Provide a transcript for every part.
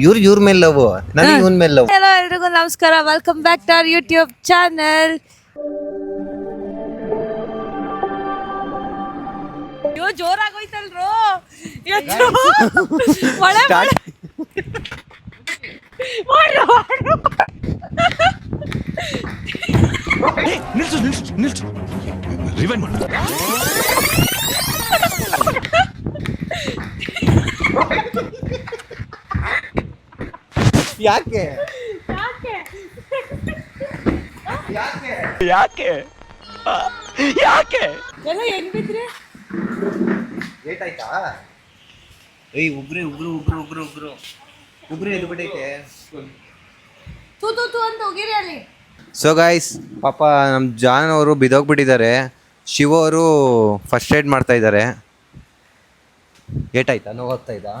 ಇವ್ರ ಮೇಲೆ ಲವ್, ನನಗೆ ಇವನ್ ಮೇಲೆ ಲವ್. ಹಲೋ ಎಲ್ರಿಗೂ ನಮಸ್ಕಾರ, welcome back to our YouTube channel. ಅಯ್ಯೋ ಜೋರಾಗೋಯ್ತಲ್ರೋ ನಿಲ್ಸು ರಿವೈಂಡ್ ಮಾಡು. ಯಾಕೆ ಯಾಕೆ ಯಾಕೆ ಎಲ್ಲ ಹೆಂಗ್ ಬಿದ್ರಿ? ಏಟಾಯ್ತಾ? ಏಯ್ ಉಗ್ರೆ ಎದ್ದು ಬಿಟ್ಟೈತೆ. ತೂ ತೂ ತೂ ಅಂತ ಹೋಗಿರಿ ಅಲ್ಲಿ. ಸೊ ಗಾಯ್ಸ್, ಪಾಪ ನಮ್ಮ ಜಾನ್ ಅವರು ಬಿದ್ದೋಗ್ಬಿಟ್ಟಿದ್ದಾರೆ. ಶಿವ ಅವರು ಫಸ್ಟ್ ಏಡ್ ಮಾಡ್ತಾ ಇದ್ದಾರೆ. ಏಟಾಯ್ತಾ? ನೋವು ಹೋಗ್ತಾ ಇದ್ದಾ?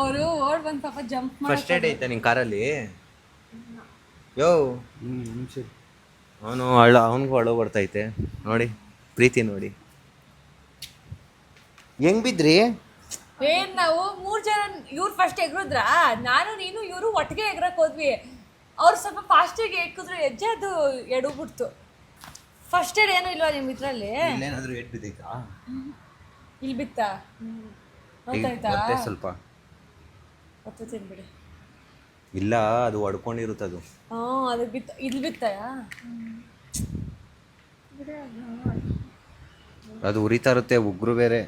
ಅವರು ಓಡ್ ಬಂದ್ ಪಾಪ ಜಂಪ್ ಫಸ್ಟ್ ಏಡ್ ಐತಾ ನಿನ್ ಕಾರಲ್ಲಿ? ಯೋ ಅವನಿಗೂ ಅಳು ಬರ್ತೈತೆ ನೋಡಿ, ಪ್ರೀತಿ ನೋಡಿ. ಹೆಂಗ್ ಬಿದ್ರಿ? ಏನ್ ನಾವು 3 ಜನ, ಇವ್ರು ಫಸ್ಟ್ ಎಗ್ರದ್ರ, ನಾನು ನೀನು ಇವರು ಒಟ್ಟಿಗೆ ಎಗ್ರಕ್ ಹೋದ್ವಿ. ಅವ್ರು ಸ್ವಲ್ಪ ಫಾಸ್ಟಾಗಿ ಎಕ್ಕಿದ್ರು, ಹೆಜ್ಜೆ ಅದು ಎಡಗ್ಬಿಡ್ತು. ಫಸ್ಟ್ ಏಡ್ ಏನೂ ಇಲ್ವಾ ನಿಮ್ ಇದ್ರಲ್ಲಿ? ಏನಾದ್ರೂ ಏಟ್ ಬಿದ್ದೈತಾ? ಇಲ್ಲಿ ಬಿತ್ತಾ? ಗೊತ್ತಾಯ್ತಾ? ಸ್ವಲ್ಪ ಗೊತ್ತೇನ್ ಬಿಡಿ. ಇಲ್ಲ, ಅದು ಹೊಡ್ಕೊಂಡಿರುತ್ತದು. ಅದು ಬಿತ್ತ, ಇಲ್ಲಿ ಬಿತ್ತಾಯಾ? ಅದು ಉರಿತಾ ಇರುತ್ತೆ, ಉಗ್ರು ಬೇರೆ.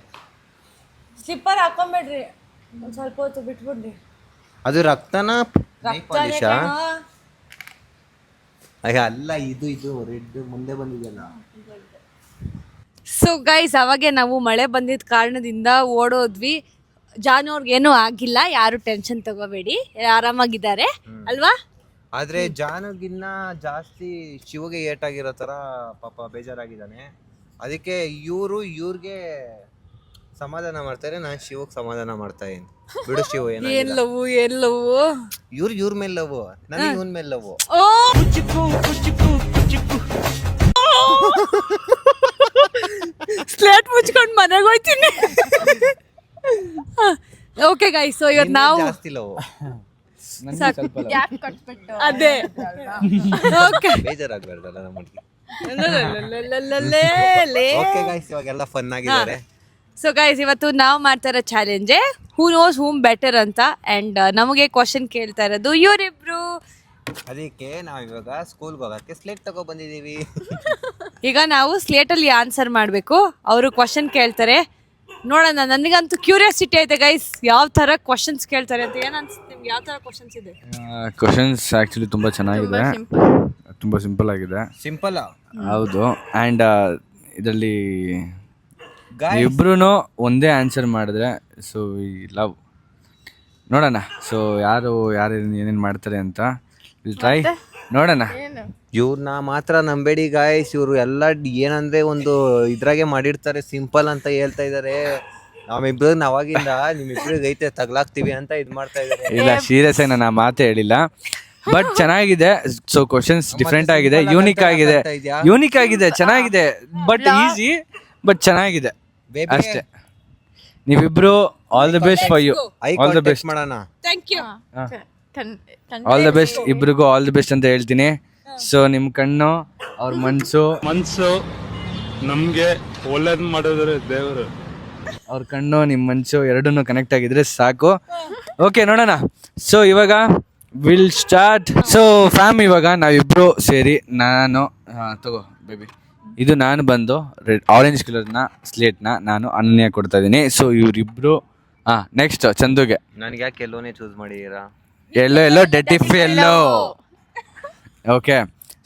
ಸ್ಲಿಪ್ಪರ್ ಹಾಕೊಂಬೇಡ್ರಿ, ಒಂದ್ ಸ್ವಲ್ಪ ಹೊತ್ತು ಬಿಟ್ಬಿಡ್ರಿ. ಅದು ರಕ್ತನ ರಕ್ತನೇ ಕಣೋ. ಅಲ್ಲ, ಇದು ರೆಡ್ ಮುಂದೆ ಬಂದಿದೆಯಲ್ಲ. ಸೊ ಗೈಸ್, ಅವಾಗೆ ನಾವು ಮಳೆ ಬಂದಿದ್ದ ಕಾರಣದಿಂದ ಓಡೋದ್ವಿ. ಜಾನು ಅವ್ರಿಗೇನು ಆಗಿಲ್ಲ, ಯಾರು ಟೆನ್ಷನ್ ತಗೋಬೇಡಿ, ಆರಾಮಾಗಿದ್ದಾರೆ ಅಲ್ವಾ? ಆದ್ರೆ ಜಾನುಗಿನ್ನ ಜಾಸ್ತಿ ಶಿವಗೆ ಏಟಾಗಿರೋ ತರ ಪಾಪ ಬೇಜಾರಾಗಿದ್ದಾನೆ. ಅದಕ್ಕೆ ಇವ್ರಿಗೆ ಸಮಾಧಾನ ಮಾಡ್ತಾರೆ, ನಾನು ಶಿವಗ್ ಸಮಾಧಾನ ಮಾಡ್ತಾ ಇದ್ದೀನಿ. ಬಿಡು ಶಿವ, ಎಲ್ಲವೂ ಇವ್ರ ಮೇಲೆ ಲವ್, ನನಗೆ ಇವನ್ ಮೇಲೆ ಲವ್. ಸ್ಲೇಟ್ ಮುಚ್ಕೊಂಡು ಮನೆಗೆ ಹೋಯ್ತೀನಿ. ಓಕೆ ಗೈಸ್, ಸೊ ಇವತ್ತು ನಾವು ಜಾಸ್ತಿ ಲವ್. ಅದೇ ಓಕೆ ಬೇಜಾರಾಗ್ಬಾರ್ದಲ್ಲ ನಮಗೆ. ಓಕೆ ಗೈಸ್, ಇವಾಗೆಲ್ಲ ಫನ್ ಆಗಿದ್ದಾರೆ. ಸೊ ಗೈಸ್, ಇವತ್ತು ನಾವು ಮಾಡ್ತಾ ಇರೋ ಚಾಲೆಂಜೆ ಹೂ ನೋಸ್ ಹೂಮ್ ಬೆಟರ್ ಅಂತ. ಅಂಡ್ ನಮಗೆ ಕ್ವಶನ್ ಕೇಳ್ತಾ ಇರೋದು ಇವರಿಬ್ರು. ಅದಕ್ಕೆ ನಾವು ಇವಾಗ ಸ್ಕೂಲ್ಗೆ ಹೋಗಕ್ಕೆ ಸ್ಲೇಟ್ ತಗೋ ಬಂದಿದೀವಿ. ಈಗ ನಾವು ಸ್ಲೇಟಲ್ಲಿ ಆನ್ಸರ್ ಮಾಡಬೇಕು. ಅವರು ಕ್ವಶನ್ ಕೇಳ್ತಾರೆ, ನೋಡೋಣ. ನನಗಂತೂ ಕ್ಯೂರಿಯಾಸಿಟಿ ಐತೆ ಗೈಸ್, ಯಾವ ಥರ ಕ್ವಶನ್ಸ್ ಕೇಳ್ತಾರೆ ಅಂತ. ಏನು ಅನ್ಸುತ್ತೆ ನಿಮ್ಗೆ? ಯಾವ ಥರ ಕ್ವಶನ್ಸ್ ಇದೆ? ಕ್ವಶನ್ಸ್ ಆ್ಯಕ್ಚುಲಿ ತುಂಬ ಚೆನ್ನಾಗಿದೆ, ತುಂಬ ಸಿಂಪಲ್ ಆಗಿದೆ. ಸಿಂಪಲ್? ಹೌದು. ಆ್ಯಂಡ್ ಇದರಲ್ಲಿ ಇಬ್ರು ಒಂದೇ ಆನ್ಸರ್ ಮಾಡಿದ್ರೆ ಸೊ ಈ ಲವ್ ನೋಡೋಣ. ಸೊ ಯಾರು ಏನೇನು ಮಾಡ್ತಾರೆ ಅಂತ ಟ್ರೈ ನೋಡೋಣ. ಇವ್ರನ್ನ ಮಾತ್ರ ನಂಬೇಡಿ ಗಾಯ್ಸ್, ಇವ್ರು ಎಲ್ಲ ಏನಂದ್ರೆ ಒಂದು ಇದ್ರಾಗೆ ಮಾಡಿರ್ತಾರೆ, ಸಿಂಪಲ್ ಅಂತ ಹೇಳ್ತಾ ಇದಾರೆ. ನಮ್ಮಿಬ್ರು ಅವಾಗಿಂದ ನಿಮ್ಮಿಬ್ರಿಗೆ ಐತೆ ತಗ್ಲಾಕ್ತಿವಿ ಅಂತ ಇದ್ ಮಾಡ್ತಾ ಇದಾರೆ. ಇಲ್ಲ, ಸೀರಿಯಸ್ ಆಗಿ ನಾನು ಆ ಮಾತೇ ಹೇಳಿಲ್ಲ, ಬಟ್ ಚೆನ್ನಾಗಿದೆ. ಸೊ ಕ್ವಶನ್ಸ್ ಡಿಫ್ರೆಂಟ್ ಆಗಿದೆ, ಯೂನಿಕ್ ಆಗಿದೆ, ಚೆನ್ನಾಗಿದೆ. ಬಟ್ ಈಸಿ, ಬಟ್ ಚೆನ್ನಾಗಿದೆ ಅಷ್ಟೇ. ನೀವಿಬ್ರು all the best for you. All the best ಮಾಡೋಣ. Thank you. All the best ಇಬ್ರಿಗೂ, ಆಲ್ ದ ಬೆಸ್ಟ್ ಅಂತ ಹೇಳ್ತೀನಿ. ಸೊ ನಿಮ್ ಕಣ್ಣು, ಅವ್ರ ಮನ್ಸು ನಮ್ಗೆ ಒಳ್ಳೇದ್ ಮಾಡಿದ್ರೆ ದೇವರು. ಅವ್ರ ಕಣ್ಣು ನಿಮ್ ಮನ್ಸು ಎರಡನ್ನೂ ಕನೆಕ್ಟ್ ಆಗಿದ್ರೆ ಸಾಕು. ಓಕೆ, ನೋಡೋಣ. ಸೊ ಇವಾಗ ವಿಲ್ ಸ್ಟಾರ್ಟ್. ಸೊ ಫ್ಯಾಮ್, ಇವಾಗ ನಾವಿಬ್ರು ಸೇರಿ, ನಾನು ತಗೋ ಬೇಬಿ, ಇದು ನಾನು ಬಂದು ರೆಡ್ ಆರೆಂಜ್ ಕಲರ್ನ ಸ್ಲೇಟ್ನ ನಾನು ಅನನ್ಯ ಕೊಡ್ತಾ ಇದ್ದೀನಿ. ಸೊ ಇವರಿಬ್ರು ನೆಕ್ಸ್ಟ್ ಚಂದುಗೆ. ನನಗೆ ಯಾಕೆ ಎಲ್ಲೋನೇ ಚೂಸ್ ಮಾಡಿದ್ದೀರಾ? Yellow dead if yellow. Okay,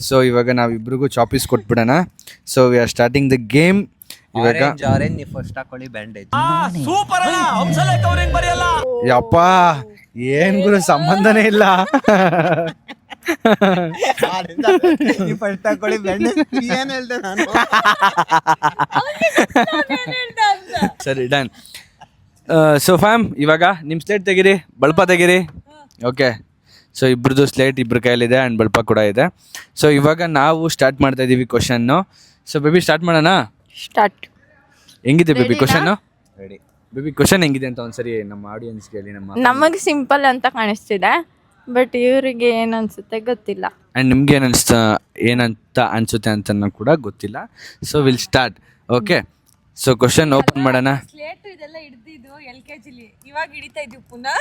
so ಇವಾಗ ನಾವಿಬ್ರಿಗೂ ಚಾಪೀಸ್ ಕೊಟ್ಬಿಡೋಣ. So we are starting the game. ಇವಾಗ ಆರೆಂಜ್ ನೀವು ಫಸ್ಟ್ ಹಾಕೊಳ್ಳಿ, ಬ್ಯಾಂಡೇಜ್. ಸೂಪರ್ ಅಲ್ಲ, ಹಂಸಲೇ ಕವರಿಂಗ್ ಬರೆಯಲ್ಲ. ಯಪ್ಪ, ಏನ್ ಗುರು ಸಂಬಂಧನೇ ಇಲ್ಲ. ಫಸ್ಟ್ ಹಾಕೊಳ್ಳಿ ಬ್ಯಾಂಡೇಜ್. ಏನ್ ಹೇಳ್ದೆ ನಾನು? ಸರಿ, ಡನ್. ಸೊ ಫ್ಯಾಮ್, ಇವಾಗ ನಿಮ್ಮ ಸ್ಲೇಟ್ ತೆಗೀರಿ, ಬಳಪ ತೆಗೀರಿ. ಓಕೆ, ಸೊ ಇಬ್ರದ್ದು ಸ್ಲೇಟ್ ಇಬ್ಬರ ಕೈಯಲ್ಲಿದೆ ಆ್ಯಂಡ್ ಬಳಪ ಕೂಡ ಇದೆ. ಸೊ ಇವಾಗ ನಾವು ಸ್ಟಾರ್ಟ್ ಮಾಡ್ತಾ ಇದ್ದೀವಿ ಕ್ವಶನ್ನು. ಸೊ ಬೇಬಿ, ಸ್ಟಾರ್ಟ್ ಮಾಡೋಣ. ಸ್ಟಾರ್ಟ್. ಹೆಂಗಿದೆ baby question? Ready. Baby question ಹೆಂಗಿದೆ ಅಂತ ಒಂದ್ಸರಿ ನಮ್ಮ ಆಡಿಯನ್ಸ್ಗೆ ಹೇಳಿ. ನಮಗೆ ಸಿಂಪಲ್ ಅಂತ ಕಾಣಿಸ್ತಿದೆ, ಬಟ್ ಇವರಿಗೆ ಏನು ಅನ್ಸುತ್ತೆ ಗೊತ್ತಿಲ್ಲ. ಆ್ಯಂಡ್ ನಿಮ್ಗೆ ಏನಂತ ಅನ್ಸುತ್ತೆ ಅಂತ ಕೂಡ ಗೊತ್ತಿಲ್ಲ. So will start. Okay, so question open ಮಾಡೋಣ. ಸ್ಲೇಟ್ ಇದೆಲ್ಲ ಹಿಡ್ದಿದ್ದು LKG ಇವಾಗ ಹಿಡಿತಾ ಇದ್ವಿ ಪುನಃ.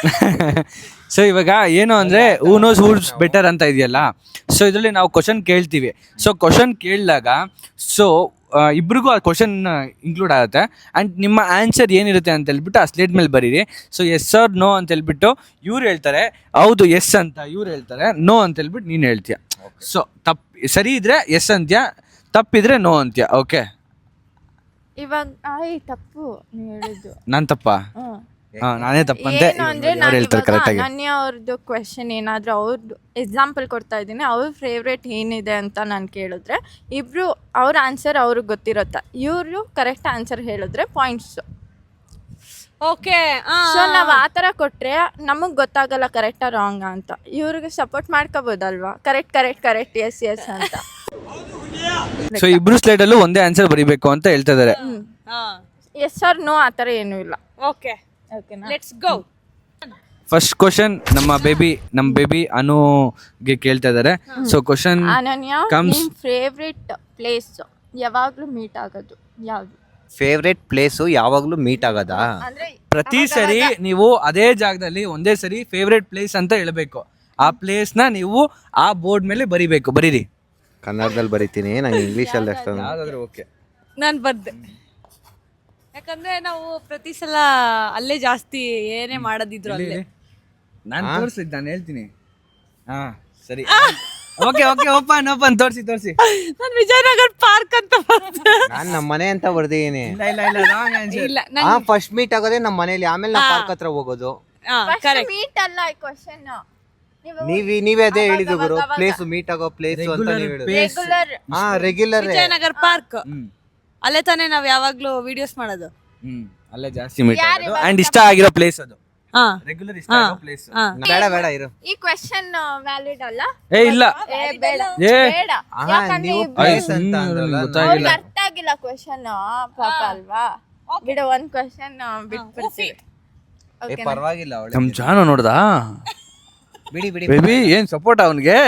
ಸೊ ಇವಾಗ ಏನು ಅಂದರೆ ಹೂ ನೋಸ್ ಹೂಸ್ ಬೆಟರ್ ಅಂತ ಇದೆಯಲ್ಲ. ಸೊ ಇದರಲ್ಲಿ ನಾವು ಕ್ವಶನ್ ಕೇಳ್ತೀವಿ. ಸೊ ಕ್ವಶನ್ ಕೇಳಿದಾಗ ಸೊ ಇಬ್ರಿಗೂ ಆ ಕ್ವಶನ್ ಇನ್ಕ್ಲೂಡ್ ಆಗುತ್ತೆ. ಆ್ಯಂಡ್ ನಿಮ್ಮ ಆನ್ಸರ್ ಏನಿರುತ್ತೆ ಅಂತ ಹೇಳ್ಬಿಟ್ಟು ಆ ಸ್ಲೇಟ್ ಮೇಲೆ ಬರೀರಿ. ಸೊ ಎಸ್ ಆರ್ ನೋ ಅಂತ ಹೇಳ್ಬಿಟ್ಟು ಇವ್ರು ಹೇಳ್ತಾರೆ, ಹೌದು ಎಸ್ ಅಂತ ಇವ್ರು ಹೇಳ್ತಾರೆ, ನೋ ಅಂತ ಹೇಳ್ಬಿಟ್ಟು ನೀನು ಹೇಳ್ತೀಯ. ಸೊ ಸರಿ ಇದ್ರೆ ಎಸ್ ಅಂತ್ಯ, ತಪ್ಪಿದ್ರೆ ನೋ ಅಂತ್ಯ. ಓಕೆ, ಇವಾಗ ತಪ್ಪು ನೀವು ಹೇಳಿದ್ದು. ನಾನು ತಪ್ಪಾ? ನಾನೇ ತಪ್ಪಂತೆ. ಏನು ಅಂದ್ರೆ ಅವ್ರು ಹೇಳ್ತಾರೆ ಕರೆಕ್ಟಾಗಿ. ಅನನ್ಯ ಅವ್ರದ್ದು ಕ್ವೆಶನ್ ಏನಾದರೂ ಅವ್ರದ್ದು ಎಕ್ಸಾಂಪಲ್ ಕೊಡ್ತಾ ಇದ್ದೀನಿ, ಅವ್ರ ಫೇವ್ರೇಟ್ ಏನಿದೆ ಅಂತ ನಾನು ಕೇಳಿದ್ರೆ ಇಬ್ರು ಅವ್ರ ಆನ್ಸರ್ ಅವ್ರಿಗೆ ಗೊತ್ತಿರುತ್ತೆ, ಇವರು ಕರೆಕ್ಟ್ ಆನ್ಸರ್ ಹೇಳಿದ್ರೆ ಪಾಯಿಂಟ್ಸ್. ಓಕೆ, ಸೊ ನಾವು ಆ ಥರ ಕೊಟ್ಟರೆ ನಮಗೆ ಗೊತ್ತಾಗಲ್ಲ ಕರೆಕ್ಟಾ ರಾಂಗಾ ಅಂತ. ಇವ್ರಿಗೆ ಸಪೋರ್ಟ್ ಮಾಡ್ಕೋಬೋದಲ್ವಾ, ಕರೆಕ್ಟ್ ಎಸ್ ಅಂತ. ಸೊ ಇಬ್ರು ಸ್ಲೈಡ್ ಅಲ್ಲೂ ಒಂದೇ ಆನ್ಸರ್ ಬರೀಬೇಕು ಅಂತ ಹೇಳ್ತಾ ಇದಾರೆ. ಎಸ್ ಆರ್ ನೋ ಆ ಥರ ಏನೂ ಇಲ್ಲ. ಓಕೆ, ಓಕೆನಾ? Let's go. ಫಸ್ಟ್ ಕ್ವಶನ್ ನಮ್ಮ ಬೇಬಿ ಅನುಗೆ ಕೇಳ್ತಾ ಇದಾರೆ. ಸೊ ಕ್ವಶನ್ ಅನನ್ಯ, comes- ನಿಮ್ಮ ಫೇವ್ರೆಟ್ ಪ್ಲೇಸ್ ಯಾವಾಗಲೂ ಮೀಟ್ ಆಗೋದು ಯಾವುದು? ಫೇವ್ರೇಟ್ ಪ್ಲೇಸು ಯಾವಾಗಲೂ ಮೀಟ್ ಆಗೋದಾ? ಅಂದ್ರೆ ಪ್ರತಿ ಸರಿ ನೀವು ಅದೇ ಜಾಗದಲ್ಲಿ ಒಂದೇ ಸರಿ ಫೇವ್ರೆಟ್ ಪ್ಲೇಸ್ ಅಂತ ಹೇಳ್ಬೇಕು. ಆ ಪ್ಲೇಸ್ನ ನೀವು ಆ ಬೋರ್ಡ್ ಮೇಲೆ ಬರೀರಿ. ಕನ್ನಡದಲ್ಲಿ ಬರೀತೀನಿ, ನಂಗೆ ಇಂಗ್ಲೀಷಲ್ಲಿ ಅಷ್ಟೊಂದು. ಯಾವ್ದಾದ್ರು ಓಕೆ. ನಾನು ಬರ್ದೆ, ಯಾಕಂದ್ರೆ ನಾವು ಪ್ರತಿ ಸಲ ಅಲ್ಲೇ ಜಾಸ್ತಿ ಏನೇ ಮಾಡೋದಿದ್ರು ಅಲ್ಲೇ. ನಾನು ತೋರಿಸ್ಲಿದ್ದು, ನಾನು ಹೇಳ್ತೀನಿ. ಹಾ ಸರಿ, ಓಕೆ ಓಪನ್ ತೋರಿಸಿ. ನಾನು ವಿಜಯನಗರ ಪಾರ್ಕ್ ಅಂತ ಬರ್ದೆ. ನಾನು ನಮ್ಮ ಮನೆ ಅಂತ ಬರ್ದಿದ್ದೀನಿ. ಇಲ್ಲ ರಾಂಗ್ ಆನ್ಸರ್. ಇಲ್ಲ, ಫಸ್ಟ್ ಮೀಟ್ ಆಗೋದೇ ನಮ್ಮ ಮನೇಲಿ, ಆಮೇಲೆ ನಾವು ಪಾರ್ಕ್ ಹತ್ರ ಹೋಗೋದು. ಕರೆಕ್ಟ್. ಮೀಟ್ ಅಲ್ಲ ಈ ಕ್ವಶನ್. ನೀವೇ ಅದೇ ಹೇಳಿದ್ದು ಗುರು, ಪ್ಲೇಸ್ ಮೀಟ್ ಆಗೋ ಪ್ಲೇಸ್ ಅಂತ ನೀವು ಹೇಳಿದ್ರು. ರೆಗ್ಯುಲರ್ ರೆಗ್ಯುಲರ್ ವಿಜಯನಗರ ಪಾರ್ಕ್ ಅಲ್ಲೇ ತಾನೇ ನಾವ್ ಯಾವಾಗ್ಲೂ ವಿಡಿಯೋಸ್ ಮಾಡೋದು. ಅಲ್ಲೇ ಜಾಸ್ತಿ ಮೀಟ್ ಆಗೋದು. ಅಂಡ್ ಇಷ್ಟ ಆಗಿರೋ ಪ್ಲೇಸ್ ಅದು, ಹಾ, ರೆಗ್ಯುಲರ್ ಇಷ್ಟ ಆಗೋ ಪ್ಲೇಸ್. ಬೇಡ ಇರು. ಈ ಕ್ವಶನ್ ವ್ಯಾಲಿಡ್ ಅಲ್ಲ. ಇಲ್ಲ ಬೇಡ. ಯಾಕಂದ್ರೆ ನೀವು ಇಬ್ರು- ಪ್ಲೇಸ್ ಅಂತ ಅಂದ್ರಲ್ಲ, ಅವ್ರಿಗೆ ಅರ್ಥ ಆಗಿಲ್ಲ ಕ್ವಶನ್, ಪಾಪ ಅಲ್ವಾ. ಬಿಡು, ಒಂದ್ ಕ್ವಶನ್ ಬಿಟ್ಬಿಡ್ತೀವಿ. ಪರವಾಗಿಲ್ಲ ಅವಳೆ. ನಮ್ ಜಾನು ನೋಡ್ದಾ ಬಿಡಿ ಬೇಬಿ, ಏನ್ ಸಪೋರ್ಟ್ ಅವನ್ಗೆ.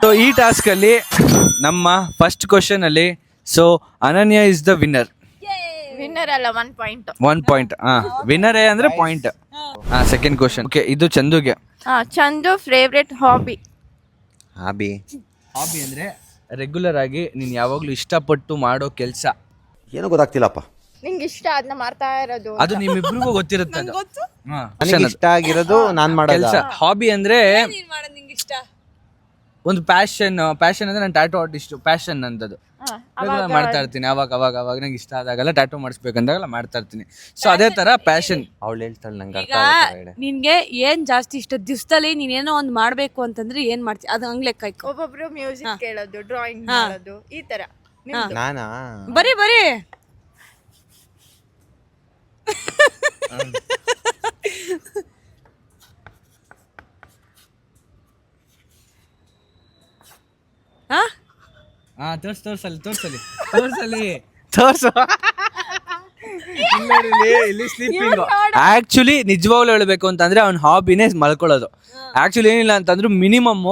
ಸೊ ಈ ಟಾಸ್ಕ್ ಅಲ್ಲಿ ನಮ್ಮ ಫಸ್ಟ್ ಕ್ವಶನ್ ಅಲ್ಲಿ ಸೊ ಅನನ್ಯ ಇಸ್ ದ ವಿನ್ನರ್. ವಿನ್ನರ್ ಅಲ್ಲ, 1 ಪಾಯಿಂಟ್. 1 ಪಾಯಿಂಟ್. ವಿನ್ನರ್ ಅಂದ್ರೆ ಪಾಯಿಂಟ್. Second question. ಓಕೆ, ಇದು ಚಂದುಗೆ. ಚಂದು ಫೇವ್ರೆಟ್ ಹಾಬಿ ಅಂದ್ರೆ ರೆಗ್ಯುಲರ್ ಆಗಿ ನೀನ್ ಯಾವಾಗ್ಲೂ ಇಷ್ಟಪಟ್ಟು ಮಾಡೋ ಕೆಲ್ಸ. ಏನೋ ಗೊತ್ತಾಗ್ತಿಲ್ಲಪ್ಪ. ನಿಂಗೆ ಇಷ್ಟ ಅದನ್ನ ಮಾಡ್ತಾ ಇರೋದು. ಅದು ನಿಮ್ಮಿಬ್ರಿಗೂ ಗೊತ್ತಿರುತ್ತೆ. ನನಗೆ ಇಷ್ಟ ಆಗಿರೋದು ನಾನ್ ಮಾಡೋ ಕೆಲ್ಸ. ಹಾಬಿ ಅಂದ್ರೆ ನೀನ್ ಮಾಡೋದ್ ನಿಂಗೆ ಇಷ್ಟ. ಒಂದು ಪ್ಯಾಷನ್ ಅಂದ್ರೆ ನಾನು ಟ್ಯಾಟೂ ಆರ್ಟಿಸ್ಟ್. ಪ್ಯಾಷನ್ ಅಂತದ್ದು ಮಾಡ್ತಾ ಇರ್ತೀನಿ. ಅವಾಗ ನಂಗೆ ಇಷ್ಟ ಆದಾಗಲ್ಲ ಟ್ಯಾಟೂ ಮಾಡಿಸ್ಬೇಕಂದಾಗಲ್ಲ ಮಾಡ್ತಾ ಇರ್ತೀನಿ. ಸೊ ಅದೇ ತರ ಪ್ಯಾಷನ್. ಅವಳು ಹೇಳ್ತಾಳೆ, ನಂಗೆ ಅರ್ಥ ಈಗ ಆಗ್ತಿಲ್ಲ. ನಿನ್ಗೆ ಏನ್ ಜಾಸ್ತಿ ಇಷ್ಟ? ದಿವಸದಲ್ಲಿ ನೀನೇನೋ ಒಂದ್ ಮಾಡ್ಬೇಕು ಅಂತಂದ್ರೆ ಏನ್ ಮಾಡ್ತೀಯ? ಅದು ಹಂಗ್ ಲೆಕ್ಕ ಇಕ್ಕೋ. ಒಬ್ಬೊಬ್ರು ಮ್ಯೂಸಿಕ್ ಕೇಳೋದು, ಡ್ರಾಯಿಂಗ್ ಮಾಡೋದು, ಈ ತರ. ನಾನಾ ಬರೀ ತೋರ್ಸು. ಇಲ್ಲಿ ಸ್ಲೀಪಿಂಗ್. ಆಕ್ಚುಲಿ ನಿಜವಾಗ್ಲೂ ಹೇಳ್ಬೇಕು ಅಂತಂದ್ರೆ ಅವ್ನ ಹಾಬಿನೇ ಮಲ್ಕೊಳ್ಳೋದು. ಆಕ್ಚುಲಿ ಏನಿಲ್ಲ ಅಂತಂದ್ರು ಮಿನಿಮಮ್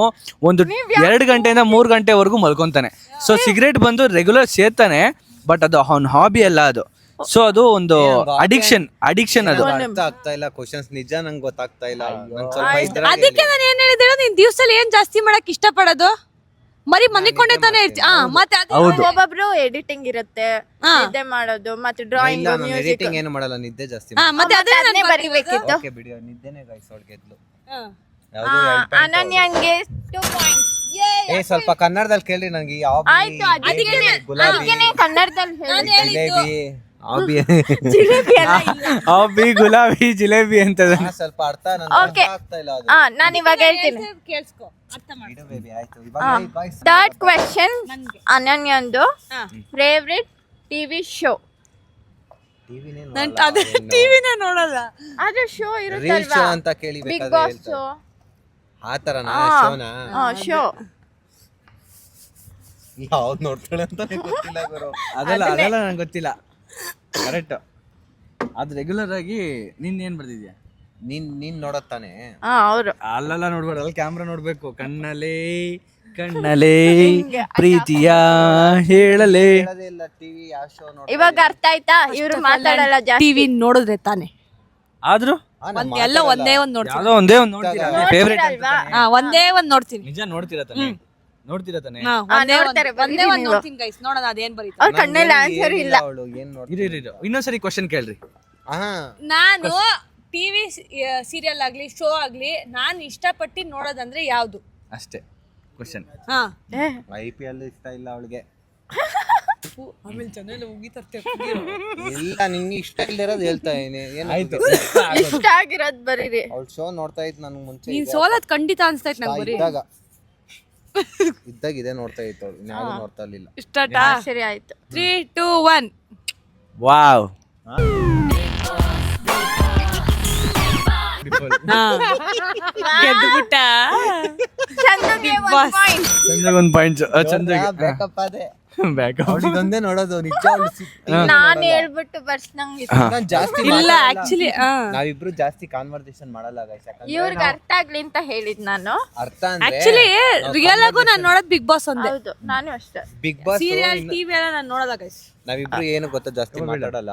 ಒಂದು 2 ಗಂಟೆಯಿಂದ 3 ಗಂಟೆವರೆಗೂ ಮಲ್ಕೊಂತಾನೆ. ಸೊ ಸಿಗರೇಟ್ ಬಂದು ರೆಗ್ಯುಲರ್ ಸೇರ್ತಾನೆ, ಬಟ್ ಅದು ಅವ್ನ ಹಾಬಿ ಅಲ್ಲ ಅದು. ಸೊ ಅದು ಒಂದು ಅಡಿಕ್ಷನ್ ಅದು. ಅರ್ಥ ಆಗ್ತಾ ಇಲ್ಲ ಕ್ವಶನ್ಸ್, ನಿಜ ನಂಗೆ ಗೊತ್ತಾಗ್ತಾ ಇಲ್ಲ. ಅದಕ್ಕೆ ನಾನು ಏನ್ ಹೇಳಿದೆ, ನೀನ್ ದಿವಸದಲ್ಲಿ ಏನ್ ಜಾಸ್ತಿ ಮಾಡಕ್ ಇಷ್ಟಪಡೋದು? ಮರಿ ಮನಿಕೊಂಡೇ ತಾನೇ ಇರ್ತಿ. ಮತ್ತೆ ಒಬ್ಬೊಬ್ರು ಎಡಿಟಿಂಗ್ ಇರುತ್ತೆ, ನಿದ್ದೆ ಮಾಡೋದು, ಮತ್ತೆ ಡ್ರಾಯಿಂಗ್, ಮ್ಯೂಸಿಕ್. ಎಡಿಟಿಂಗ್ ಏನು ಮಾಡಲ್ಲ, ನಿದ್ದೆ ಜಾಸ್ತಿ. ಮತ್ತೆ ಅದನ್ನೇ ಬರಿಬೇಕಿತ್ತು. ಓಕೆ ಬಿಡಿ, ನಿದ್ದೆನೇ ಗೈಸ್ ಅವಳು ಗೆದ್ಲು. ಅನನ್ಯಂಗೆ 2 ಪಾಯಿಂಟ್ಸ್. ಸ್ವಲ್ಪ ಕನ್ನಡದಲ್ಲಿ ಕೇಳ್ರಿ ನನಗೆ. ಆಯ್ತು, ಅದಕ್ಕೇನೆ ಕನ್ನಡದಲ್ಲಿ ಹೇಳಿ. ಹಾಬಿ ಗುಲಾಬಿ ಜಿಲೇಬಿ ಅಂತ ಸ್ವಲ್ಪ ಅರ್ಥ ನನಗೆ ಆಗ್ತಾ ಇಲ್ಲ ಅದು. ನಾನು ಇವಾಗ ಹೇಳ್ತೀನಿ, ಕೇಳಿಸ್ಕೊ, ಅರ್ಥ ಮಾಡಿ. ಬಿಡು ಬೇಬಿ, ಆಯ್ತು. ಇವಾಗ ಥರ್ಡ್ ಕ್ವೆಶ್ಚನ್. ಅನನ್ಯಂದು ಫೇವ್ರೆಟ್ ಟಿವಿ ಶೋ. ಟಿವಿನೇ ನೋಡಲ್ಲ, ಅದು ಶೋ ರೀಲ್ ಇರುತ್ತಲ್ವಾ, ಶೋ ಅಂತ ಕೇಳಿ ಬಿಗ್ ಬೇಕಾದ್ರೆ ಬಾಸ್ ಹೇಳ್ತಾರೆ. ಶೋ. ಆ ತರನಾ ಶೋನಾ? ಶೋ ಯಾವ್ದು ನೋಡ್ತಾಳೆ ಅಂತಾನೆ ಗೊತ್ತಿಲ್ಲ ಗುರು. ಅದೆಲ್ಲ ನಂಗೆ ಗೊತ್ತಿಲ್ಲ. ಕರೆಕ್ಟ್. ಅದು ರೆಗ್ಯುಲರ್ ಆಗಿ ನೀನ್ ಏನ್ ಬರ್ದಿದ್ಯಾ? ನೀನ್ ನೋಡತ್ತಾನೆ. ಅವರು ಅಲ್ಲೆಲ್ಲ ನೋಡ್ಬೇಡ, ಅಲ್ಲಿ ಕ್ಯಾಮ್ರಾ ನೋಡ್ಬೇಕು. ಕಣ್ಣಲ್ಲೇ ಕಣ್ಣಲ್ಲೇ ಪ್ರೀತಿಯ ಹೇಳಲೇ. ಹೇಳೋದೇ ಇಲ್ಲ ಟಿವಿ ಯಾವ ಶೋ ಇವಾಗ ಅರ್ಥ ಆಯ್ತಾ? ಇವ್ರು ಮಾತಾಡಲ್ಲ ಜಾಸ್ತಿ. ಟಿವಿ ನೋಡಿದ್ರೆ ತಾನೆ. ಆದ್ರೂ ಎಲ್ಲ ಒಂದೇ ಒಂದ್ ನೋಡ್ತೀನಿ. ಯಾವ್ದೋ ಒಂದೇ ಒಂದು ನೋಡ್ತೀರಾ? ಫೇವ್ರೇಟ್ ಅಲ್ವಾ? ಒಂದೇ ಒಂದ್ ನೋಡ್ತೀನಿ. ನಿಜ ನೋಡ್ತೀರಾ ತಾನೆ? ನೋಡ್ತೀರಾ ತಾನೆ? ಒಂದೇ ಒಂದ್ ನೋಡ್ತೀನಿ ಗೈಸ್. ನೋಡೋಣ ಅದೇನ್ ಬರೀತಾರೆ. ಅವ್ರ ಕಣ್ಣಲ್ಲಿ ಆನ್ಸರ್ ಇಲ್ಲ. ಅವಳು ಏನ್ ನೋಡ್ತಾ ಇರಿ ಇನ್ನೊಂದ್ಸರಿ ಕ್ವಶನ್ ಕೇಳ್ರಿ. ನಾನು ಟಿವಿ ಸೀರಿಯಲ್ ಆಗ್ಲಿ ಶೋ ಆಗ್ಲಿ ನಾನು ಇಷ್ಟಪಟ್ಟು ನೋಡೋದಂದ್ರೆ ಯಾವ್ದು ಅಷ್ಟೇ ಕ್ವಶನ್. IPL ಇಷ್ಟ ಇಲ್ಲ ಅವಳಿಗೆ. ಆಮೇಲೆ ಜನ ಎಲ್ಲ ಮುಗಿತರ್ತೆ. ಇಲ್ಲ ನಿಂಗೆ ಇಷ್ಟ ಇಲ್ದಿರೋದು ಹೇಳ್ತಾ ಇದೀನಿ. ಆಯ್ತು, ಇಷ್ಟ ಆಗಿರೋದ್ ಬರೀರಿ. ಅವಳು ಶೋ ನೋಡ್ತಾ ಇತ್ತು ನನ್ಗೆ ಮುಂಚೆ. ನೀನ್ ಸೋಲದ್ ಖಂಡಿತ ಅನ್ಸ್ತೈತ್ ನಂಗೆ ಬರೀ. ಇದ್ದಾಗ ಇದೇ ನೋಡ್ತಾ ಇತ್ತು ಅವಳು, ಇನ್ಯಾವುದು ನೋಡ್ತಾ ಇರ್ಲಿಲ್ಲ. ಇಷ್ಟಟಾ? ಸರಿ ಆಯ್ತು. 3, 2, 1. ವಾವ್. ಗೆದ್ದುಬಿಟ್ಟ. ಚಂದಗೆ Big Boss. ಚಂದ್ರಗ್ ಒಂದು ಪಾಯಿಂಟ್. ಚಂದ್ರಗೆ ಬ್ಯಾಕಪ್ ಅದೇ ಬ್ಯಾಕಪ್. ಅವಳಿಗೊಂದೇ ನೋಡೋದು ನಿಜ. ನಾನ್ ಹೇಳ್ಬಿಟ್ಟು ಬರ್ಸ್ನಂಗ್ ಜಾಸ್ತಿ ಇಲ್ಲ ಆಕ್ಚುಲಿ ನಾವಿಬ್ರು ಜಾಸ್ತಿ ಕಾನ್ವರ್ಸೇಷನ್ ಮಾಡಲ್ಲ guys. ಯಾಕಂದ್ರೆ ಇವ್ರಿಗೆ ಅರ್ಥ ಆಗ್ಲಿ ಅಂತ ಹೇಳಿದ್ ನಾನು. ಅರ್ಥ ಅಂದ್ರೆ ಆಕ್ಚುಲಿ ರಿಯಲ್ ಆಗು ನಾನು ನೋಡೋದ್ ಬಿಗ್ ಬಾಸ್ ಒಂದೇ. ಹೌದು, ನಾನು ಅಷ್ಟೇ. ಬಿಗ್ ಬಾಸ್ ಸೀರಿಯಲ್ ಟಿವಿ ಎಲ್ಲ ನಾನು ನೋಡಲ್ಲ ಗೈಸ್. ನಾವಿಬ್ರು ಏನು ಗೊತ್ತಾ ಜಾಸ್ತಿ ಮಾತಾಡಲ್ಲ.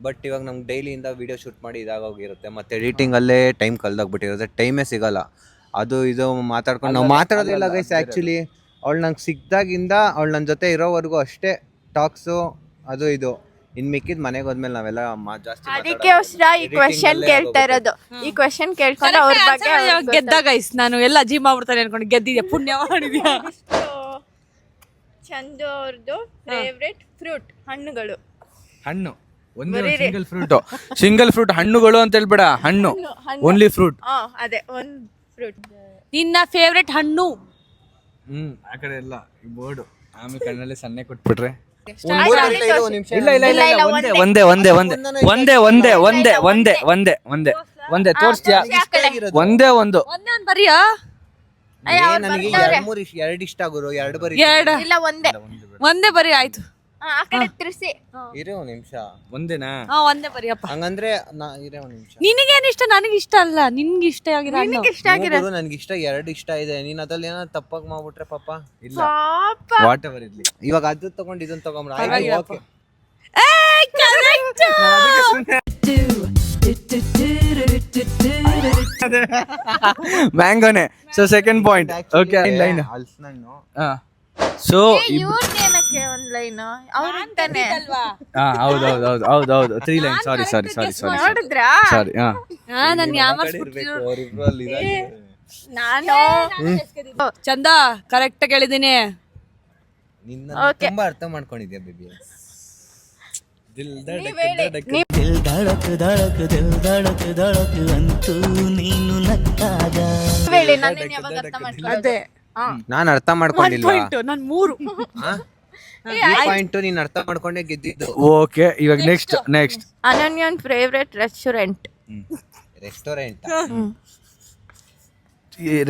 ಬಟ್ ಇವಾಗ ನಮ್ಗೆ ಡೈಲಿಯಿಂದ ವಿಡಿಯೋ ಶೂಟ್ ಮಾಡಿ ಇದಾಗೋಗಿರುತ್ತೆ. ಮತ್ತೆ ಎಡಿಟಿಂಗ್ ಅಲ್ಲೇ ಟೈಮ್ ಕಳ್ದಾಗ್ಬಿಟ್ಟಿರುತ್ತೆ. ಟೈಮೇ ಸಿಗಲ್ಲ. ಅದು ಇದು ಮಾತಾಡ್ಕೊಂಡು ನಾವು ಮಾತಾಡೋದಿಲ್ಲ ಗೈಸ್. ಆ್ಯಕ್ಚುಲಿ ಅವಳು ನಂಗೆ ಸಿಕ್ದಾಗಿಂದ ಅವಳು ನನ್ನ ಜೊತೆ ಇರೋವರೆಗೂ ಅಷ್ಟೇ ಟಾಕ್ಸು ಅದು ಇದು. ಇನ್ನು ಮಿಕ್ಕಿದ ಮನೆಗೆ ಹೋದ್ಮೇಲೆ ನಾವೆಲ್ಲ ಜಾಸ್ತಿ ಅದಕ್ಕೆ ಅವಸರ ಈ ಕ್ವೆಶನ್ ಕೇಳ್ತಾ ಇರೋದು. ಈ ಕ್ವೆಶನ್ ಕೇಳ್ಕೊಂಡು ಅವ್ರ ಬಗ್ಗೆ ಗೆದ್ದ ಗೈಸ್. ನಾನು ಎಲ್ಲ ಅಜೀವ್ ಮಾಡ್ಬಿಡ್ತಾನೆ ಅನ್ಕೊಂಡು ಗೆದ್ದಿದ್ಯಾ, ಪುಣ್ಯ ಮಾಡಿದ್ಯಾ. ಚಂದು ಅವ್ರದ್ದು ಫೇವ್ರೆಟ್ ಫ್ರೂಟ್ ಹಣ್ಣುಗಳು. ಹಣ್ಣು ಒಂದೇ ಸಿಂಗಲ್ ಫ್ರೂಟ್ ಹಣ್ಣುಗಳು ಅಂತ ಹೇಳ್ಬೇಡ. ಹಣ್ಣು ಓನ್ಲಿ ಫ್ರೂಟ್. ಅದೇ ಒಂದ್ ಫ್ರೂಟ್. ನಿನ್ನ ಫೇವ್ರೆಟ್ ಹಣ್ಣು? ಆ ಕಡೆ ಎಲ್ಲ ಬೋರ್ಡು ಆಮೇಲೆ ಕಣ್ಣಲ್ಲಿ ಸನ್ನೆ ಕೊಟ್ಬಿಟ್ರೆ. ನಿಮಿಷ ಒಂದೇ ತೋರಿಸ್ತೀಯಾ? ಒಂದೇ ಒಂದು ಒಂದೇ ಒಂದ್ ಬರಿಯಾ? ನನಗೆ ಎರಡು ಇಷ್ಟ ಗುರು. ಎರಡು ಬರೀ ಇಲ್ಲ ಒಂದೇ ಒಂದೇ ಬರಿ ಆಯ್ತು. ಆ ಕಡೆ ತಿರ್ಸಿ. ಇರೇ ಒಂದ್ ನಿಮಿಷ. ಒಂದೇನಾ? ಒಂದೇ ಬರಿಯಪ್ಪ. ಹಂಗಂದ್ರೆ ಇರೇ ಒಂದ್ ನಿಮಿಷ. ನಿನಗೇನ್ ಇಷ್ಟ? ನನಗೆ ಇಷ್ಟ ಅಲ್ಲ, ನಿನ್ಗೆ ಇಷ್ಟ ಆಗಿರೋ ಹಣ್ಣು. ಇಷ್ಟ ಆಗಿರೋ ನನ್ಗೆ ಇಷ್ಟ ಎರಡು ಇಷ್ಟ ಇದೆ. ನೀನ್ ಅದ್ರಲ್ಲಿ ಏನಾದ್ರು ತಪ್ಪಾಗಿ ಮಾಡ್ಬಿಟ್ರೆ ಪಾಪ. ಇಲ್ಲ ವಾಟ್ ಎವರ್ ಇರ್ಲಿ. ಇವಾಗ ಅದು ತಗೊಂಡು ಇದನ್ನ ತಗೊಂಡ್ರೆ ಓಕೆ. ಮ್ಯಾಂಗೋನೆ. So second point. Okay line. ಹಲ್ಸಿನಣ್ಣು. ಸೊ ಇವ್ರದೇನಕ್ಕೆ ಒಂದ್ ಲೈನ್ ಅವ್ರಂತಾನೆ ಅಲ್ವಾ? ಹೌದು 3 ಲೈನ್. ಸಾರಿ ನೋಡಿದ್ರಾ? ಸಾರಿ. ನಾನು ಯಾಮರ್ಸ್ಬಿಟ್ಟಿರೋ. ಅವರಿಬ್ರು ಅಲ್ಲಿ ನಾನು ಚಂದ ಕರೆಕ್ಟ್ ಕೇಳಿದೀನಿ. ನಿನ್ನ ತುಂಬಾ ಅರ್ಥ ಮಾಡ್ಕೊಂಡಿದ್ಯಾ ಬೇಬಿ. ದಿಲ್ ಅಂತೂ ನೀನು ನಕ್ಕಾಗ ಹೇಳಿ ನನ್ನ ಯಾವಾಗ ಅರ್ಥ ಮಾಡ್ಕೊಳ್ಳೋದು? ಅದೇ ನಾನು ಅರ್ಥ ಮಾಡ್ಕೊಂಡಿಲ್ವಾ? ನಾನು 3 ಪಾಯಿಂಟ್ ನೀನ್ ಅರ್ಥ ಮಾಡ್ಕೊಂಡೆ ಗೆದ್ದಿದ್ದು. ಓಕೆ ಇವಾಗ ನೆಕ್ಸ್ಟ್ ಅನನ್ಯನ್ ಫೇವ್ರೆಟ್ ರೆಸ್ಟೋರೆಂಟ್.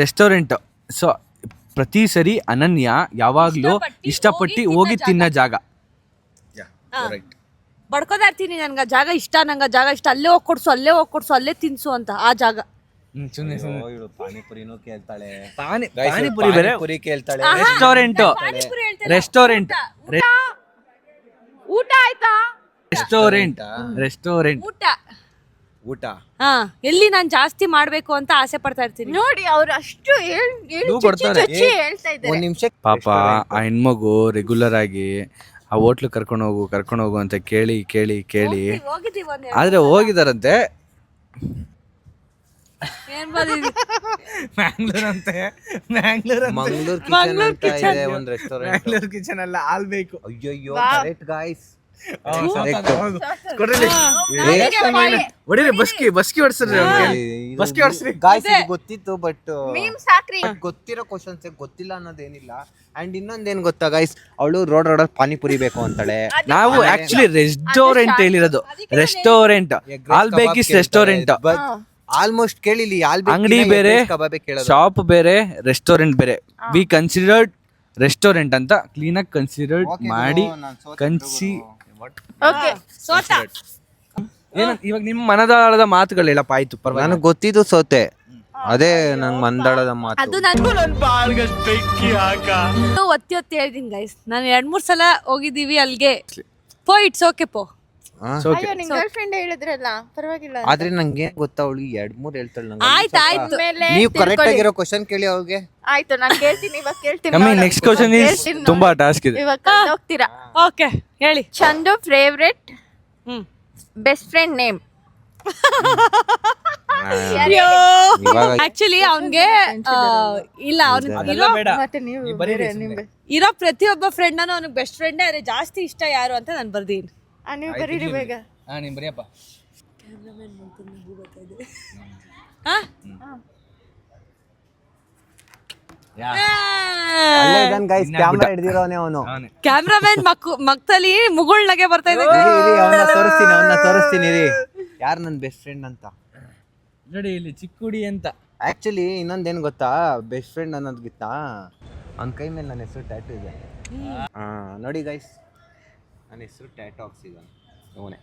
ರೆಸ್ಟೋರೆಂಟ್. ಸೊ ಪ್ರತಿ ಸರಿ ಅನನ್ಯ ಯಾವಾಗ್ಲೂ ಇಷ್ಟಪಟ್ಟು ಹೋಗಿ ತಿನ್ನೋ ಜಾಗ. ಬಡ್ಕೋತಾ ಇರ್ತೀನಿ. ನನ್ಗ ಜಾಗ ಇಷ್ಟ, ಅಲ್ಲೇ ಹೋಗಿ ಕೊಡ್ಸು ಅಲ್ಲೇ ತಿನ್ಸು ಅಂತ. ಆ ಜಾಗ ಪಾನಿಪುರಿನೂ ಕೇಳ್ತಾಳೆ. ಪಾನಿಪುರಿ ಬೇರೆ, ಪುರಿ ಕೇಳ್ತಾಳೆ. ರೆಸ್ಟೋರೆಂಟ್ ಊಟ ಆಯ್ತಾ? ರೆಸ್ಟೋರೆಂಟ್ ಊಟ ಎಲ್ಲಿ ನಾನ್ ಜಾಸ್ತಿ ಮಾಡ್ಬೇಕು ಅಂತ ಆಸೆ ಪಡ್ತಾ ಇರ್ತೀನಿ. ನೋಡಿ ಅವ್ರು ಅಷ್ಟು ಹೇಳ್ತಾ ಇದ್ದಾರೆ. ಒಂದ್ ನಿಮಿಷ. ಪಾಪ ಆ ಹೆಣ್ಮಗು ರೆಗ್ಯುಲರ್ ಆಗಿ ಆ ಹೋಟ್ಲು ಕರ್ಕೊಂಡು ಹೋಗು ಅಂತ ಕೇಳಿ ಹೋಗಿದ್ದೀವಿ ಒಂದೇ. ಆದ್ರೆ ಹೋಗಿದಾರಂತೆ ಮಂಗಳೂರು ಕಿಚನ್ ಇದೆ ಒಂದ್ ರೆಸ್ಟೋರೆಂಟ್. ಕಿಚನ್ ಅಲ್ಲ ಆಲ್ಬೇಕು. ಅಯ್ಯೋ ಕರೆಕ್ಟ್ ಗಾಯ್ಸ್. ಹೊಡಿರಿ ಬಸ್ಕಿ ಹೊಡ್ಸ್ರಿ. ಗಾಯ್ಸ್ ಗೊತ್ತಿತ್ತು ಬಟ್ ಮೀಮ್ ಸಾಕ್ರಿ. ಗೊತ್ತಿರೋ ಕ್ವಶನ್ಸ್ ಗೊತ್ತಿಲ್ಲ ಅನ್ನೋದೇನಿಲ್ಲ. ಅಂಡ್ ಇನ್ನೊಂದೇನ್ ಗೊತ್ತಾ ಗೈಸ್, ಅವಳು ರೋಡ್ ಪಾನಿಪುರಿ ಬೇಕು ಅಂತಾಳೆ. ನಾವು ಆಕ್ಚುಲಿ ರೆಸ್ಟೋರೆಂಟ್ ಹೇಳಿರೋದು. ರೆಸ್ಟೋರೆಂಟ್ ಆಲ್ಬೇಕಿಸ್ ರೆಸ್ಟೋರೆಂಟ್. ಆಲ್ಮೋಸ್ಟ್ ಕೇಳಿಲಿ. ಅಂಗಡಿ ಬೇರೆ, ಶಾಪ್ ಬೇರೆ, ರೆಸ್ಟೋರೆಂಟ್ ಬೇರೆ. ವಿ ಕನ್ಸಿಡರ್ಡ್ ರೆಸ್ಟೋರೆಂಟ್ ಅಂತ ಕ್ಲೀನಾಗಿ ಕನ್ಸಿಡರ್ಡ್ ಮಾಡಿ ಓಕೆ ಸೋತ ಇವಾಗ ನಿಮ್ಮ ಮನದಾಳದ ಮಾತುಗಳು ಹೇಳಪ್ಪ, ಆಯ್ತು ಪರವಾಗಿಲ್ಲ. ನನಗೆ ಗೊತ್ತಿದ್ದು ಸೋತೆ, ಅದೇ ನಂಗೆ ಮಂದಾಳದ ಮಾತು. ಅದು ನಾನು ಒತ್ತಿ ಒತ್ತಿ ಹೇಳಿದೀನಿ ಗೈಸ್. ನಾನು 2-3 ಸಲ ಹೋಗಿದ್ದೀವಿ ಅಲ್ಲಿಗೆ. ಇಟ್ಸ್ ಓಕೆ ಪೋ. ಅಯ್ಯೋ ನಿನ್ ಗರ್ಲ್ ಫ್ರೆಂಡ್ ಹೇಳಿದ್ರಲ್ಲ, ಪರವಾಗಿಲ್ಲ. ಆದ್ರೆ ನಂಗೆ ಗೊತ್ತಾ, ಅವಳಿಗೆ 2-3 ಹೇಳ್ತಾಳೆ. ಆಯ್ತು ನೀವು ಕರೆಕ್ಟ್ ಆಗಿರೋ ಕ್ವಶನ್ ಕೇಳಿ ಅವ್ರಿಗೆ. ಆಯ್ತು ನಾನು ಕೇಳ್ತೀನಿ, ಇವಾಗ ಕೇಳ್ತೀನಿ. ನಮಗೆ ನೆಕ್ಸ್ಟ್ ಕ್ವಶನ್ ಇಸ್ ತುಂಬಾ ಟಾಸ್ಕ್ ಇದೆ. ಇವಾಗ ಹೋಗ್ತೀರಾ? ಓಕೆ ಹೇಳಿ. Chandu favourite best friend name? ಇವಾಗ ಆಕ್ಚುಲಿ ಅವನ್ಗೆ ಇಲ್ಲ, ಅದೆಲ್ಲ ಬೇಡ. ಮತ್ತೆ ನೀವು ನೀವು ಬರೀರಿ ಬೇರೆ ಸುಮ್ನೆ. ನಿಮ್ಗೆ ಇರೋ ಪ್ರತಿಯೊಬ್ಬ ಫ್ರೆಂಡ್ ನಾನು ಅವ್ನಿಗೆ ಬೆಸ್ಟ್ ಫ್ರೆಂಡ್. ಆದ್ರೆ ಜಾಸ್ತಿ ಇಷ್ಟ ಯಾರು ಅಂತ ನಾನು ಬರ್ದೀನಿ. ನೀವು ಬರೀರಿ ಬೇಗ. ನೀನ್ ಬರಿಯಪ್ಪ. ಕ್ಯಾಮ್ರಾ ಹಿಡ್ದಿರೋನೆ ಅವನು. ಕ್ಯಾಮ್ರಾಮನ್ ಮಕ್ತಲ್ಲಿ ಮುಗುಳ್ನಗೆ ಬರ್ತಾ ಇದೆ. ಅವನ್ನ ತೋರಿಸ್ತೀನಿ ರೀ, ಯಾರು ನನ್ನ ಬೆಸ್ಟ್ ಫ್ರೆಂಡ್ ಅಂತ. ನೋಡಿ ಇಲ್ಲಿ ಚಿಕ್ಕುಡಿ ಅಂತ. ಆಕ್ಚುಲಿ ಇನ್ನೊಂದೇನು ಗೊತ್ತಾ, ಬೆಸ್ಟ್ ಫ್ರೆಂಡ್ ಅನ್ನೋದ್ಗಿಂತ ಅವ್ನ ಕೈ ಮೇಲೆ ನನ್ನ ಹೆಸರು ಟ್ಯಾಟೂ ಇದೆ. ನೋಡಿ ಗೈಸ್, ನನ್ನ ಹೆಸರು ಟ್ಯಾಟೂ ಹಾಕ್ಸಿದ್ದಾನೆ ಅವನೇ.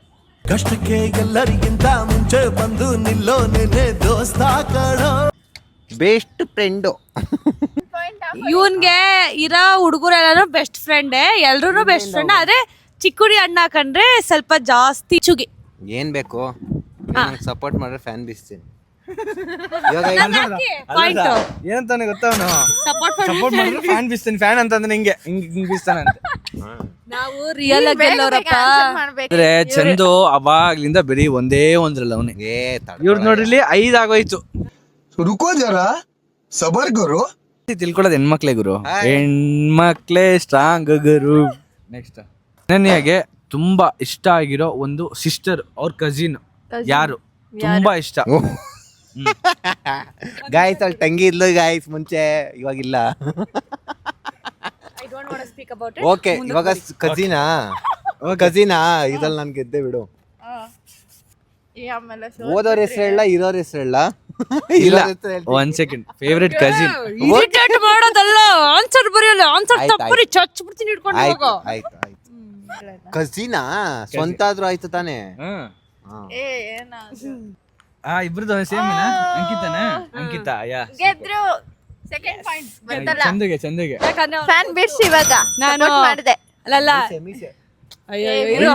ಕಷ್ಟಕ್ಕೆ ಎಲ್ಲರಿಗಿಂತ ಮುಂಚೆ ಬಂದು ನಿಲ್ಲೋ ನೆನೆ ದೋಸ್ತ ಕಣೋ. Best friend. ಇವನ್ಗೆ ಇರೋ ಹುಡುಗರೆಲ್ಲರೂ ಬೆಸ್ಟ್ ಫ್ರೆಂಡೇ, ಎಲ್ರು ಬೆಸ್ಟ್ ಫ್ರೆಂಡ್. ಆದ್ರೆ ಚಿಕ್ಕುಡಿ ಅಣ್ಣ ಕಂಡ್ರೆ ಸ್ವಲ್ಪ ಜಾಸ್ತಿ ಚುಗಿ. ಏನ್ ಬೇಕು ಸಪೋರ್ಟ್ ಮಾಡ್ರೆ ಫ್ಯಾನ್ ಬೀಸ್ತೀನಿ. ಪಾಯಿಂಟ್ ಏನಂತಾನೆ ಗೊತ್ತಾ, ಅವನು ಸಪೋರ್ಟ್ ಸಪೋರ್ಟ್ ಮಾಡಿದ್ರೆ ಫ್ಯಾನ್ ಬೀಸ್ತಾನೆ. ಫ್ಯಾನ್ ಅಂತಂದ್ರೆ ಹಿಂಗೆ ಹಿಂಗ್ ಬೀಸ್ತಾನೆ ಅಂತ. ನಾವು ರಿಯಲ್ ಆಗಿ ಗೆಲ್ಲೋರಪ್ಪ. ಅಂದ್ರೆ ಚಂದು ಅವಾಗ್ಲಿಂದ ಬರೀ ಒಂದೇ ಒಂದ್ರಲ್ಲ ಅವನೇ. ಇವ್ರು ನೋಡ್ರಿ ಇಲ್ಲಿ 5 ಆಗೋಯ್ತು. रुको जरा सबर करो. ತಿಳ್ಕೊಳ್ಳೋದು ಹೆಣ್ಮಕ್ಳೇ ಗುರು, ಹೆಣ್ಮಕ್ಳೇ ಸ್ಟ್ರಾಂಗ್ ಗುರು. ನೆಕ್ಸ್ಟ್ ಅನನ್ಯಾಗೆ ತುಂಬಾ ಇಷ್ಟ ಆಗಿರೋ ಒಂದು ಸಿಸ್ಟರ್ ಅವ್ರ ಕಸಿನ್ ಯಾರು ತುಂಬಾ ಇಷ್ಟ? ಗಾಯ್ಸ್ ಅಲ್ಲಿ ತಂಗಿ ಇದ್ಲು ಗಾಯ್ಸ್ ಮುಂಚೆ, ಇವಾಗಿಲ್ಲ. I don't want to speak about it. Okay, ಇವಾಗ ಕಜಿನಾ ಇದ್ರಲ್ಲಿ ನಾನು ಗೆದ್ದೆ ಬಿಡು. ಓದೋರ್ ಹೆಸರು ಹೇಳ, ಇರೋರ್ ಹೆಸರು ಹೇಳ. ಇಲ್ಲ, 1 ಸೆಕೆಂಡ್. Favourite cousin. ಇರಿಟೇಟ್ ಮಾಡೋದಲ್ಲ, ಆನ್ಸರ್ ಬರೆಯಲ್ಲ. ಆನ್ಸರ್ ತಪ್ಪರಿ ಚಚ್ ಬಿಡ್ತೀನಿ ಹಿಡ್ಕೊಂಡು ಹೋಗೋ. ಆಯ್ತು ಕಜಿನಾ ಸ್ವಂತ ಆದ್ರೂ ಆಯ್ತು ತಾನೇ. ಇಬ್ರದ್ದು ಸೇಮ್ ಅಂಕಿತಾ ಯಾ ಗೆದ್ರು. ಸೆಕೆಂಡ್ ಪಾಯಿಂಟ್ ಬಂತಲ್ಲ. ಚಂದಗೆ ಯಾಕಂದ್ರೆ ಫ್ಯಾನ್ ಬಿಡ್ಸಿ ಇವಾಗ. ನಾನು Support ಮಾಡ್ದೆ. ಅಲ್ಲ ಅಯ್ಯೋ ಇರು.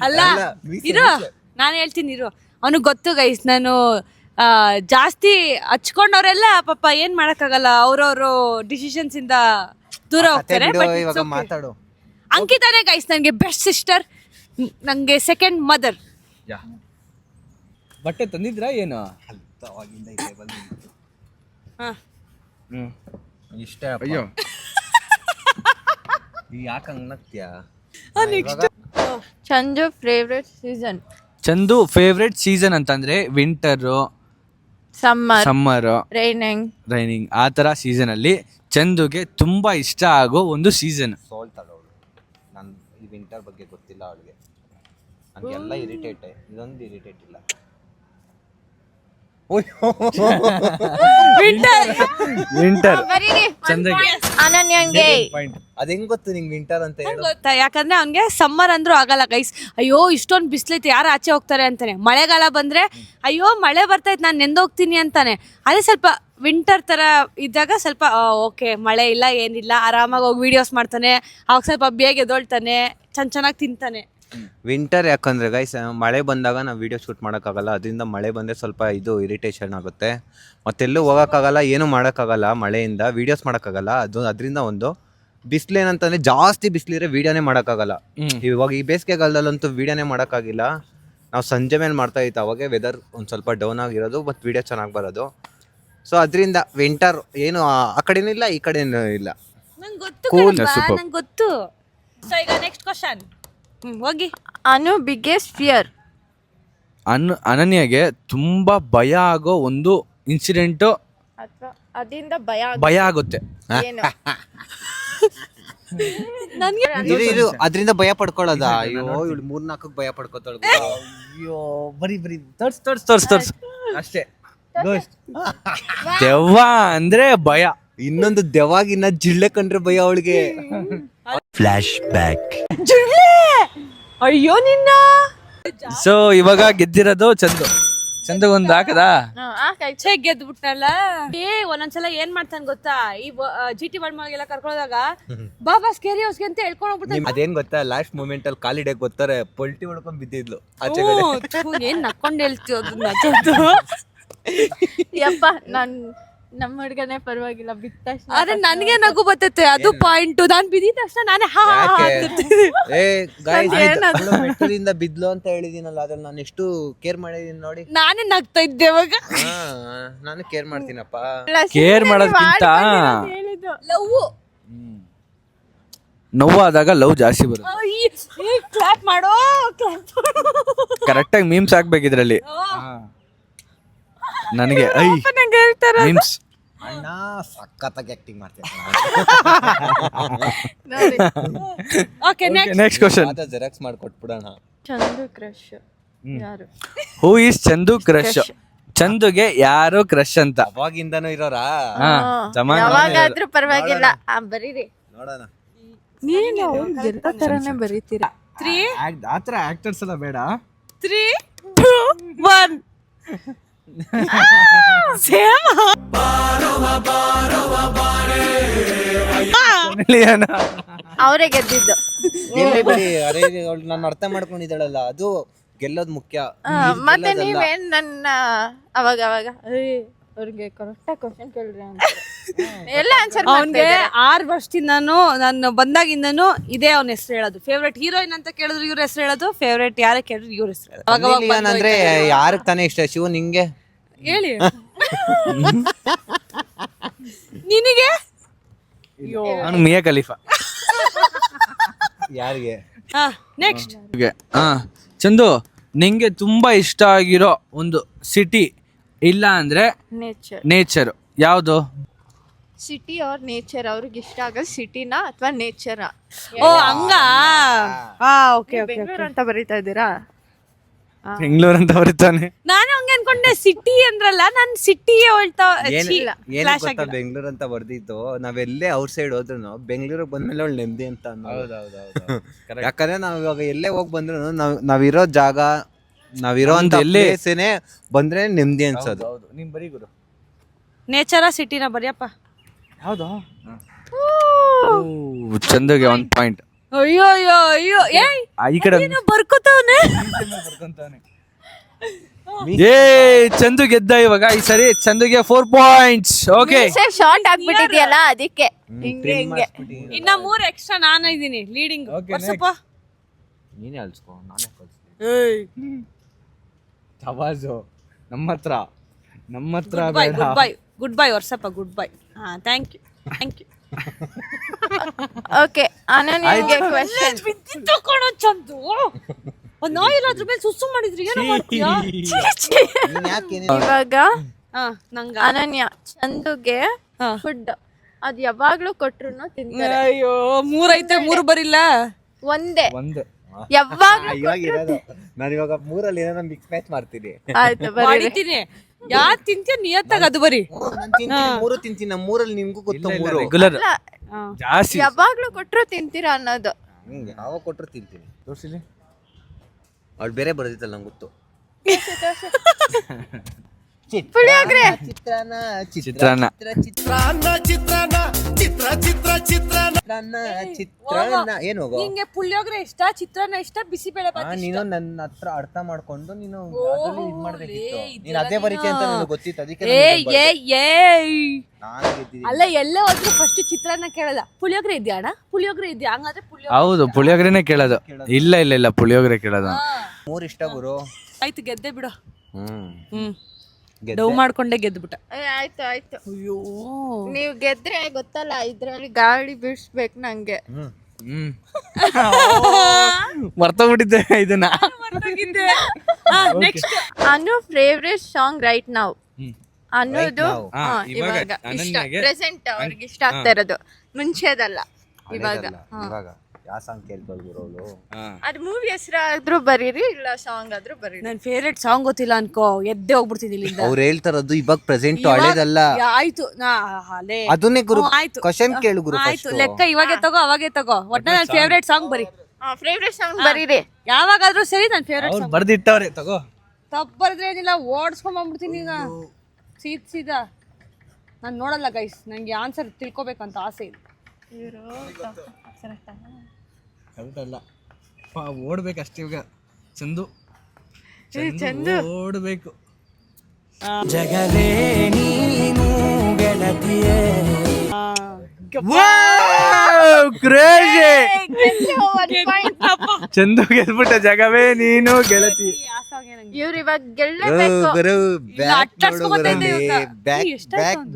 ಅಲ್ಲ ಇರು, ನಾನು ಹೇಳ್ತೀನಿ ಇರು. ಅವನಿಗೆ ಗೊತ್ತು ಗೈಸ್, ನಾನು ಜಾಸ್ತಿ ಹಚ್ಕೊಂಡವ್ರೆಲ್ಲ ಪಾಪ ಏನ್ ಮಾಡಕ್ಕಾಗಲ್ಲ, ಅವ್ರವ್ರು ಡಿಸಿಷನ್ಸ್ ಇಂದ ದೂರ ಹೋಗ್ತಾರೆ. ಇವಾಗ ಮಾತಾಡು. ಅಂಕಿತಾನೇ ಗೈಸ್ ನನಗೆ ಬೆಸ್ಟ್ ಸಿಸ್ಟರ್, ನಂಗೆ ಸೆಕೆಂಡ್ ಮದರ್. ಬಟ್ಟೆ ತಂದಿದ್ರಾ ಏನು? ಇಷ್ಟ. ಅಯ್ಯೋ ಯಾಕಂಗ್ ನಗ್ತ್ಯಾ? Chandu favourite season? Chandu favourite season ಅಂತಂದ್ರೆ ವಿಂಟರ್, ಸಮ್ಮರ್, ರೈನಿಂಗ್ ಆ ತರ ಸೀಸನ್ ಅಲ್ಲಿ ಚಂದುಗೆ ತುಂಬಾ ಇಷ್ಟ ಆಗೋ ಒಂದು ಸೀಸನ್. ಸೋಲ್ತಾಳವಳು. ನಾನು ಈ ವಿಂಟರ್ ಬಗ್ಗೆ ಗೊತ್ತಿಲ್ಲ ಅವಳಿಗೆ, ನನಗೆಲ್ಲ ಇರಿಟೇಟ್. ಇದೊಂದು ಇರಿಟೇಟ್ ಇಲ್ಲ. ವಿಂಟರ್ ಚಂದಗೆ ಅನನ್ಯಂಗೆ ಅದ್ ಹೆಂಗ್ ಗೊತ್ತು ನಿಂಗೆ ವಿಂಟರ್ ಅಂತ ಹೇಳು? ಗೊತ್ತಾ, ಯಾಕಂದ್ರೆ ಅವ್ನಿಗೆ ಸಮ್ಮರ್ ಅಂದ್ರೂ ಆಗಲ್ಲ ಗೈಸ್. ಅಯ್ಯೋ ಇಷ್ಟೊಂದು ಬಿಸಿಲೈತೆ, ಯಾರು ಆಚೆ ಹೋಗ್ತಾರೆ ಅಂತಾನೆ. ಮಳೆಗಾಲ ಬಂದ್ರೆ ಅಯ್ಯೋ ಮಳೆ ಬರ್ತೈತೆ ನಾನು ನೆಂದೋಗ್ತೀನಿ ಅಂತಾನೆ. ಅದೇ ಸ್ವಲ್ಪ ವಿಂಟರ್ ತರ ಇದ್ದಾಗ ಸ್ವಲ್ಪ ಓಕೆ ಮಳೆ ಇಲ್ಲ ಏನಿಲ್ಲ, ಆರಾಮಾಗಿ ಹೋಗಿ ವಿಡಿಯೋಸ್ ಮಾಡ್ತಾನೆ. ಅವಾಗ ಸ್ವಲ್ಪ ಬೇಗ ಎದ್ದೊಳ್ತಾನೆ, ಚೆನ್ನಾಗಿ ತಿಂತಾನೆ. ವಿಂಟರ್ ಯಾಕಂದ್ರೆ ಗೈಸ್, ಮಳೆ ಬಂದಾಗ ನಾವು ವಿಡಿಯೋ ಶೂಟ್ ಮಾಡೋಕ್ಕಾಗಲ್ಲ. ಅದರಿಂದ ಮಳೆ ಬಂದರೆ ಸ್ವಲ್ಪ ಇದು ಇರಿಟೇಷನ್ ಆಗುತ್ತೆ. ಮತ್ತೆಲ್ಲೂ ಹೋಗೋಕ್ಕಾಗಲ್ಲ, ಏನೂ ಮಾಡೋಕ್ಕಾಗಲ್ಲ ಮಳೆಯಿಂದ, ವೀಡಿಯೋಸ್ ಮಾಡೋಕ್ಕಾಗಲ್ಲ. ಅದರಿಂದ ಒಂದು ಬಿಸಿಲು ಏನಂತಂದರೆ, ಜಾಸ್ತಿ ಬಿಸಿಲಿದ್ರೆ ವೀಡಿಯೋನೇ ಮಾಡೋಕ್ಕಾಗಲ್ಲ. ಇವಾಗ ಈ ಬೇಸಿಗೆಗಾಲದಲ್ಲಂತೂ ವೀಡಿಯೋನೇ ಮಾಡೋಕ್ಕಾಗಿಲ್ಲ. ನಾವು ಸಂಜೆ ಮೇಲೆ ಮಾಡ್ತಾಯಿತ್ತು, ಅವಾಗೇ ವೆದರ್ ಒಂದು ಸ್ವಲ್ಪ ಡೌನ್ ಆಗಿರೋದು, ಬಟ್ ವೀಡಿಯೋ ಚೆನ್ನಾಗಿ ಬರೋದು. ಸೊ ಅದರಿಂದ ವಿಂಟರ್ ಏನು ಆ ಕಡೆನೂ ಇಲ್ಲ, ಈ ಕಡೆನೂ ಇಲ್ಲ. ನಂಗೆ ಗೊತ್ತು, ನಂಗೆ ಗೊತ್ತು. ಸೊ ಈಗ ನೆಕ್ಸ್ಟ್ ಕ್ವಶನ್ ಹೋಗಿ. ಅನು ಬಿಗ್ಗೆಸ್ಟ್ ಫಿಯರ್? ಅನನ್ಯಗೆ ತುಂಬಾ ಭಯ ಆಗೋ ಒಂದು ಇನ್ಸಿಡೆಂಟ್ ಅಥವಾ ಅದರಿಂದ ಭಯ ಆಗುತ್ತೆ. ಏನು? ಇದು ಅದರಿಂದ ಭಯ ಪಡ್ಕೊಳ್ಳೋದ? ಅಯ್ಯೋ ಇವಳು 3-4 ಭಯ ಪಡ್ಕೋತಾಳ. ಅಯ್ಯೋ ಬರೀ ತೋರ್ಸ್ ಅಷ್ಟೇ. ದೆವ್ವ ಅಂದ್ರೆ ಭಯ. ಇನ್ನೊಂದು ದೆವ್ವಾಗಿನ್ನ ಜಿಳ್ಳೆ ಕಂಡ್ರೆ ಭಯ ಅವಳಿಗೆ. Flash back. ಅಯ್ಯೋ ನಿನ್ನ ಸೊ ಇವಾಗ ಗೆದ್ದಿರೋದು ಚಂದುಗೊಂದು ಹಾಕದಾ? ಛೇ ಗೆದ್ಬಿಟ್ನಲ್ಲ. ಒಂದೊಂದ್ಸಲ ಏನ್ ಮಾಡ್ತಾನೆ ಗೊತ್ತಾ, ಈ GT ಎಲ್ಲ ಕರ್ಕೊಳ್ಳೋದಾಗ ಬಾಬಾ ಸ್ಕೇರಿ ಹೊಸ್ಗೆ ಅಂತ ಹೇಳ್ಕೊಂಡು ಹೋಗ್ಬಿಡ್ತಾನೆ. ಅದೇನ್ ಗೊತ್ತಾ, ಲಾಸ್ಟ್ ಮೂಮೆಂಟ್ ಅಲ್ಲಿ ಕಾಲಿಡಕ್ ಗೊತ್ತಾರೆ ಪೊಲ್ಟಿ ಹೊಡ್ಕೊಂಡ್ ಬಿದ್ದಿದ್ಲು ಆಚೆ ಏನ್ ನಕ್ಕೊಂಡ್ ಹೇಳ್ತೀವಿ ಅದನ್ನ. ಯಪ್ಪ ನಮ್ಮ ಹುಡ್ಗನೇ ಪರವಾಗಿಲ್ಲ, ಬಿತ್ತ ಆದ್ರೆ ನನ್ಗೆ ನಗು ಬರ್ತೈತೆ, ಅದು ಪಾಯಿಂಟ್. ನಾನ್ ಬಿದ್ದಿದ ತಕ್ಷಣ ನಾನೇ ಹಾ ಮೆಟ್ಟಲಿಂದ ಬಿದ್ಲು ಅಂತ ಹೇಳಿದೀನಲ್ಲ, ಅದ್ರಲ್ಲಿ ನಾನು ಎಷ್ಟು ಕೇರ್ ಮಾಡಿದೀನಿ ನೋಡಿ. ನಾನೇ ನಗ್ತಾ ಇದ್ದೆ ಅವಾಗ. ನಾನು ಕೇರ್ ಮಾಡ್ತೀನಪ್ಪ. ಕೇರ್ ಮಾಡೋದಕ್ಕಿಂತ ಲವ್ ನೋವಾದಾಗ ಲವ್ ಜಾಸ್ತಿ ಬರುತ್ತೆ. ಕ್ಲಾಪ್ ಮಾಡೋ ಕರೆಕ್ಟಾಗಿ ಮೀಮ್ಸ್ ಹಾಕ್ಬೇಕಿದ್ರಲ್ಲಿ ನನಗೆ. ಮೀಮ್ಸ್ ಅಣ್ಣ ಸಖತ್ತಾಗಿ ಆಕ್ಟಿಂಗ್ ಮಾಡ್ತೀನಿ. Okay next question. ಜೆರಾಕ್ಸ್ ಮಾಡ್ಕೊಟ್ಬಿಡೋಣ. ಚಂದು ಕ್ರಶ್ ಯಾರು? Who is Chandu crush? ಚಂದುಗೆ ಯಾರು ಕ್ರಶ್ ಅಂತ? ಅವಾಗಿಂದನೂ ಇರೋರಾ? ಯಾವಾಗಾದ್ರೂ ಪರವಾಗಿಲ್ಲ, ಬರೀರಿ. ನೋಡೋಣ. ನೀನು ಎಲ್ಲ ತರನೇ ಬರೀತೀರಾ. 3 ಆತರ ಆಕ್ಟರ್ಸ್ ಎಲ್ಲ ಬೇಡ. 3 2 1 ಸೇಮ್. ಅವರೇ ಗೆದ್ದಿದ್ದು. ಗೆಲ್ಲಿ ಬಿಡಿ. ಅರೆ ನಾನು ಅರ್ಥ ಮಾಡ್ಕೊಂಡಿದ್ದಾಳಲ್ಲ, ಅದು ಗೆಲ್ಲೋದು ಮುಖ್ಯ. ಮತ್ತೆ ನೀವೇನ್ ನನ್ನ ಅವಾಗ ಅವ್ರಿಗೆ ಕರೆಕ್ಟಾಗಿ ಕ್ವಶನ್ ಕೇಳ್ರಿ ಅಂತ ಎಲ್ಲ ಆನ್ಸರ್ ಅವನ್ಗೆ 6 ವರ್ಷದಿಂದನೂ ನಾನು ಬಂದಾಗಿಂದನೂ ಇದೇ ಅವನ ಹೆಸರು ಹೇಳೋದು. ಫೇವ್ರೆಟ್ ಹೀರೋಯಿನ್ ಅಂತ ಕೇಳಿದ್ರು ಇವ್ರ ಹೆಸರು ಹೇಳೋದು, ಫೇವ್ರೆಟ್ ಯಾರೇ ಕೇಳಿದ್ರು ಇವ್ರ ಹೆಸರು ಹೇಳೋದು. ಅಂದ್ರೆ ಯಾರಿಗೆ ತಾನೇ ಇಷ್ಟ? ಶಿವ ನಿಂಗೆ ಹೇಳಿ. ನಿನಗೆ ನಾನು ಮಿಯಾ ಖಲೀಫಾ. ಯಾರಿಗೆ? ನೆಕ್ಸ್ಟ್. ಚಂದು, ನಿಂಗೆ ತುಂಬಾ ಇಷ್ಟ ಆಗಿರೋ ಒಂದು ಸಿಟಿ ಇಲ್ಲ ಅಂದ್ರೆ ನೇಚರ್ ಯಾವುದು? City or nature? ಅವ್ರಿಗೆ ಇಷ್ಟ ಆಗೋದು ಸಿಟಿನಾ ಅಥವಾ ನೇಚರಾ? ಓ ಹಂಗ. ಓಕೆ ಓಕೆ ಅಂತ ಬರೀತಾ ಇದ್ದೀರಾ? ಬೆಂಗಳೂರು ಅಂತ ಬರೀತಾನೆ. ನಾನು ಹಂಗೆ ಅನ್ಕೊಂಡೆ, ಸಿಟಿ ಅಂದ್ರಲ್ಲ, ನಾನು ಸಿಟಿ ಹೇಳ್ತಾ. ಬೆಂಗಳೂರು ಅಂತ ಬರ್ದಿತ್ತು. ನಾವೆಲ್ಲೇ ಔಟ್ ಸೈಡ್ ಹೋದ್ರು ಬೆಂಗಳೂರಿಗೆ ಬಂದ್ಮೇಲೆ ಅವಳು ನೆಮ್ಮದಿ ಅಂತ ಅನ್ನೋದು. ಯಾಕಂದ್ರೆ ನಾವ್ ಇವಾಗ ಎಲ್ಲೇ ಹೋಗಿ ಬಂದ್ರು ನಾವಿರೋ ಜಾಗ, ನಾವಿರೋ ಅಂತ ಪ್ಲೇಸೇನೆ ಬಂದ್ರೆ ನೆಮ್ಮದಿ ಅನ್ಸೋದು. ನಿಮ್ ಬರೀ ಗುರು. ನೇಚರ ಸಿಟಿನ ಬರಿಯಪ್ಪ. ಯಾವುದು? ಚಂದುಗೆ 1 ಪಾಯಿಂಟ್. ಅಯ್ಯೋ ಅಯ್ಯೋ ಅಯ್ಯೋ, ಈ ಕಡೆ ಬರ್ಕೋತಾವನೆ. ಚಂದು ಗೆದ್ದ ಇವಾಗ. ಈ ಸರಿ ಚಂದುಗೆ 4 ಪಾಯಿಂಟ್ಸ್. ಓಕೆ, ಶಾರ್ಟ್ ಆಗ್ಬಿಟ್ಟಿದ್ಯಲ್ಲ ಅದಕ್ಕೆ ಹಿಂಗೆ ಹಿಂಗೆ. ಇನ್ನ 3 ಎಕ್ಸ್ಟ್ರಾ ನಾನು ಇದ್ದೀನಿ ಲೀಡಿಂಗ್. ಬರ್ಸಪ್ಪ ನೀನೇ ಅಲ್ಸ್ಕೊ, ನಾನೇ ತವಾಜು ನಮ್ಮ ಹತ್ರ ಗುಡ್ ಬೈ ಗುಡ್ ಬೈ ವರ್ಷಪ್ಪ, good bye. Thank you. Okay, ಅನನ್ಯಗೆ ಕ್ವೆಶ್ಚನ್. ತಕೊಳ್ಳೋ ಚಂದು, ಒಂದ್ ನಾಯಿಲ್ ಅದ್ರ ಮೇಲೆ ಸುಸ್ಸು ಮಾಡಿದ್ರಿ ಏನೋ ಮಾಡ್ತೀಯಾ? ಇವಾಗ ನಂಗ ಅನನ್ಯ ಚಂದುಗೆ ಫುಡ್ ಅದ್ ಯಾವಾಗ್ಲೂ ಕೊಟ್ರು ತಿಂತಾರೆ. ಅಯ್ಯೋ 3 ಐತೆ, 3 ಬರಿಲ್ಲ. ಒಂದೇ ಯಾವಾಗ್ಲೂ ಇವಾಗ ಇರೋದು. ನಾನು ಇವಾಗ 3ಅಲ್ಲಿ ಏನೋ ಮಿಕ್ಸ್ ಮ್ಯಾಚ್ ಮಾಡ್ತೀನಿ. ಆಯ್ತು ಮಾಡಿದ್ದೀನಿ. ಯಾರು ತಿಂತೀಯ ನಿಯತ್ತಾಗ ಅದು ಬರಿ. 3 ತಿಂತೀನಿ. 3ಅಲ್ಲಿ ನಿಮ್ಗೂ ಗೊತ್ತು 3 ರೆಗ್ಯುಲರ್ ಜಾಸ್ತಿ. ಯಾವಾಗ್ಲೂ ಕೊಟ್ರು ತಿಂತೀರಾ ಅನ್ನೋದು. ಯಾವಾಗ ಕೊಟ್ಟರು ತಿಂತೀನಿ. ತೋರ್ಸಿಲಿ, ಅವ್ಳು ಬೇರೆ ಬರೋದಿತ್ತಲ್ಲ ನಂಗೆ ಗೊತ್ತು. ಪುಳಿಯೋಗರೆ, ಚಿತ್ರಾನ್ನ ಚಿತ್ರಾನ್ನ ಏನು ಹೋಗೋ. ನಿಂಗೆ ಪುಳಿಯೋಗರೆ ಇಷ್ಟ, ಚಿತ್ರಾನ್ನ ಇಷ್ಟ, ಬಿಸಿಬೇಳೆ ಬಾತ್ ಇಷ್ಟ. ನೀನು ನನ್ನ ಹತ್ರ ಅರ್ಥ ಮಾಡ್ಕೊಂಡು ನೀನು ಅದ್ರಲ್ಲಿ ಇದ್ ಮಾಡ್ಬೇಕಿತ್ತು. ನೀನ್ ಅದೇ ಬರೀತಿ ಅಂತ ನನಗೆ ಗೊತ್ತಿತ್ತು, ಅದಕ್ಕೆ ಅಲ್ಲ ಎಲ್ಲ ಹೋದ್ರು ಫಸ್ಟ್ ಚಿತ್ರಾನ್ನ ಕೇಳಲ್ಲ, ಪುಳಿಯೋಗರೆ ಇದೆಯಾ ಅಣ್ಣ, ಪುಳಿಯೋಗರೆ ಇದೆಯಾ? ಹಂಗಾದ್ರೆ ಹೌದು, ಪುಳಿಯೋಗರೆನೇ ಕೇಳೋದು. ಇಲ್ಲ ಪುಳಿಯೋಗರೆ ಕೇಳೋದು. 3 ಇಷ್ಟ ಗುರು. ಆಯ್ತು, ಗೆದ್ದೆ ಬಿಡು. ಡವ್ ಮಾಡ್ಕೊಂಡೆ ಗೆದ್ಬಿಟ್ಟ. ಆಯ್ತು ಆಯ್ತು. ನೀವ್ ಗೆದ್ರೆ ಗೊತ್ತಲ್ಲ, ಇದ್ರಲ್ಲಿ ಗಾಳಿ ಬೀಳ್ಸ್ಬೇಕು ನಂಗೆ. ಮರ್ತೋಗ್ಬಿಟ್ಟಿದ್ದೆ ಇದನ್ನ. ನೆಕ್ಸ್ಟ್, ಅನು ಫೇವ್ರೆಟ್ ಸಾಂಗ್ ರೈಟ್ ನಾವ್ ಅನ್ನೋದು ಇವಾಗ ಇಷ್ಟ, ಪ್ರೆಸೆಂಟ್ ಅವ್ರಿಗೆ ಇಷ್ಟ ಆಗ್ತಾ ಇರೋದು, ಮುಂಚೆದಲ್ಲ ಇವಾಗ. ಯಾವ ಸಾಂಗ್ ಕೇಳ್ಬೋದು ಗುರು ಅವಳು? ಅದು ಮೂವಿ ಹೆಸರಾದ್ರೂ ಬರೀರಿ, ಇಲ್ಲ ಸಾಂಗ್ ಆದ್ರೂ ಬರೀರಿ. ನನ್ ಫೇವ್ರೆಟ್ ಸಾಂಗ್ ಗೊತ್ತಿಲ್ಲ ಅನ್ಕೋ, ಎದ್ದೆ ಹೋಗ್ಬಿಡ್ತೀನಿ ಇಲ್ಲಿಂದ. ಅವ್ರು ಹೇಳ್ತಾರದು ಇವಾಗ ಪ್ರೆಸೆಂಟ್ ಹಳೇದಲ್ಲ. ಆಯ್ತು, ಅದನ್ನೇ ಗುರು ಆಯ್ತು, ಕ್ವಶನ್ ಕೇಳು ಗುರು. ಆಯ್ತು, ಲೆಕ್ಕ ಇವಾಗೆ ತಗೋ, ಅವಾಗೆ ತಗೋ. ಒಟ್ಟ ನನ್ ಫೇವ್ರೆಟ್ ಸಾಂಗ್ ಬರಿ. ಫೇವ್ರೆಟ್ ಸಾಂಗ್ ಬರೀರಿ. ಯಾವಾಗಾದ್ರೂ ಸರಿ ನನ್ನ ಫೇವ್ರೆಟ್ ಅವ್ರು ಬರ್ದಿಟ್ಟವ್ರೆ ತಗೋ. ತಪ್ಪು ಬರೆದ್ರೆ ಏನಿಲ್ಲ, ಓಡಿಸ್ಕೊಂಬಂದ್ಬಿಡ್ತೀನಿ ಈಗ ಸೀದಾ. ನಾನು ನೋಡಲ್ಲ ಗೈಸ್, ನನಗೆ ಆನ್ಸರ್ ತಿಳ್ಕೊಬೇಕಂತ ಆಸೆ ಇದೆ. ಕರೆಕ್ಟಲ್ಲ ಓಡ್ಬೇಕಷ್ಟೇ ಇವಾಗ. ಚಂದು ಓಡ್ಬೇಕು. ಜಗವೇ ನೀನು ಗೆಳತಿಯೇ ಕ್ರೇಜಿ. ಚಂದು ಗೆಲ್ಬಿಟ್ಟ. ಜಗವೇ ನೀನು ಗೆಳತಿ. ಇವ್ರು ಇವಾಗ ಗೆಲ್ಲಬೇಕು. ಗುರು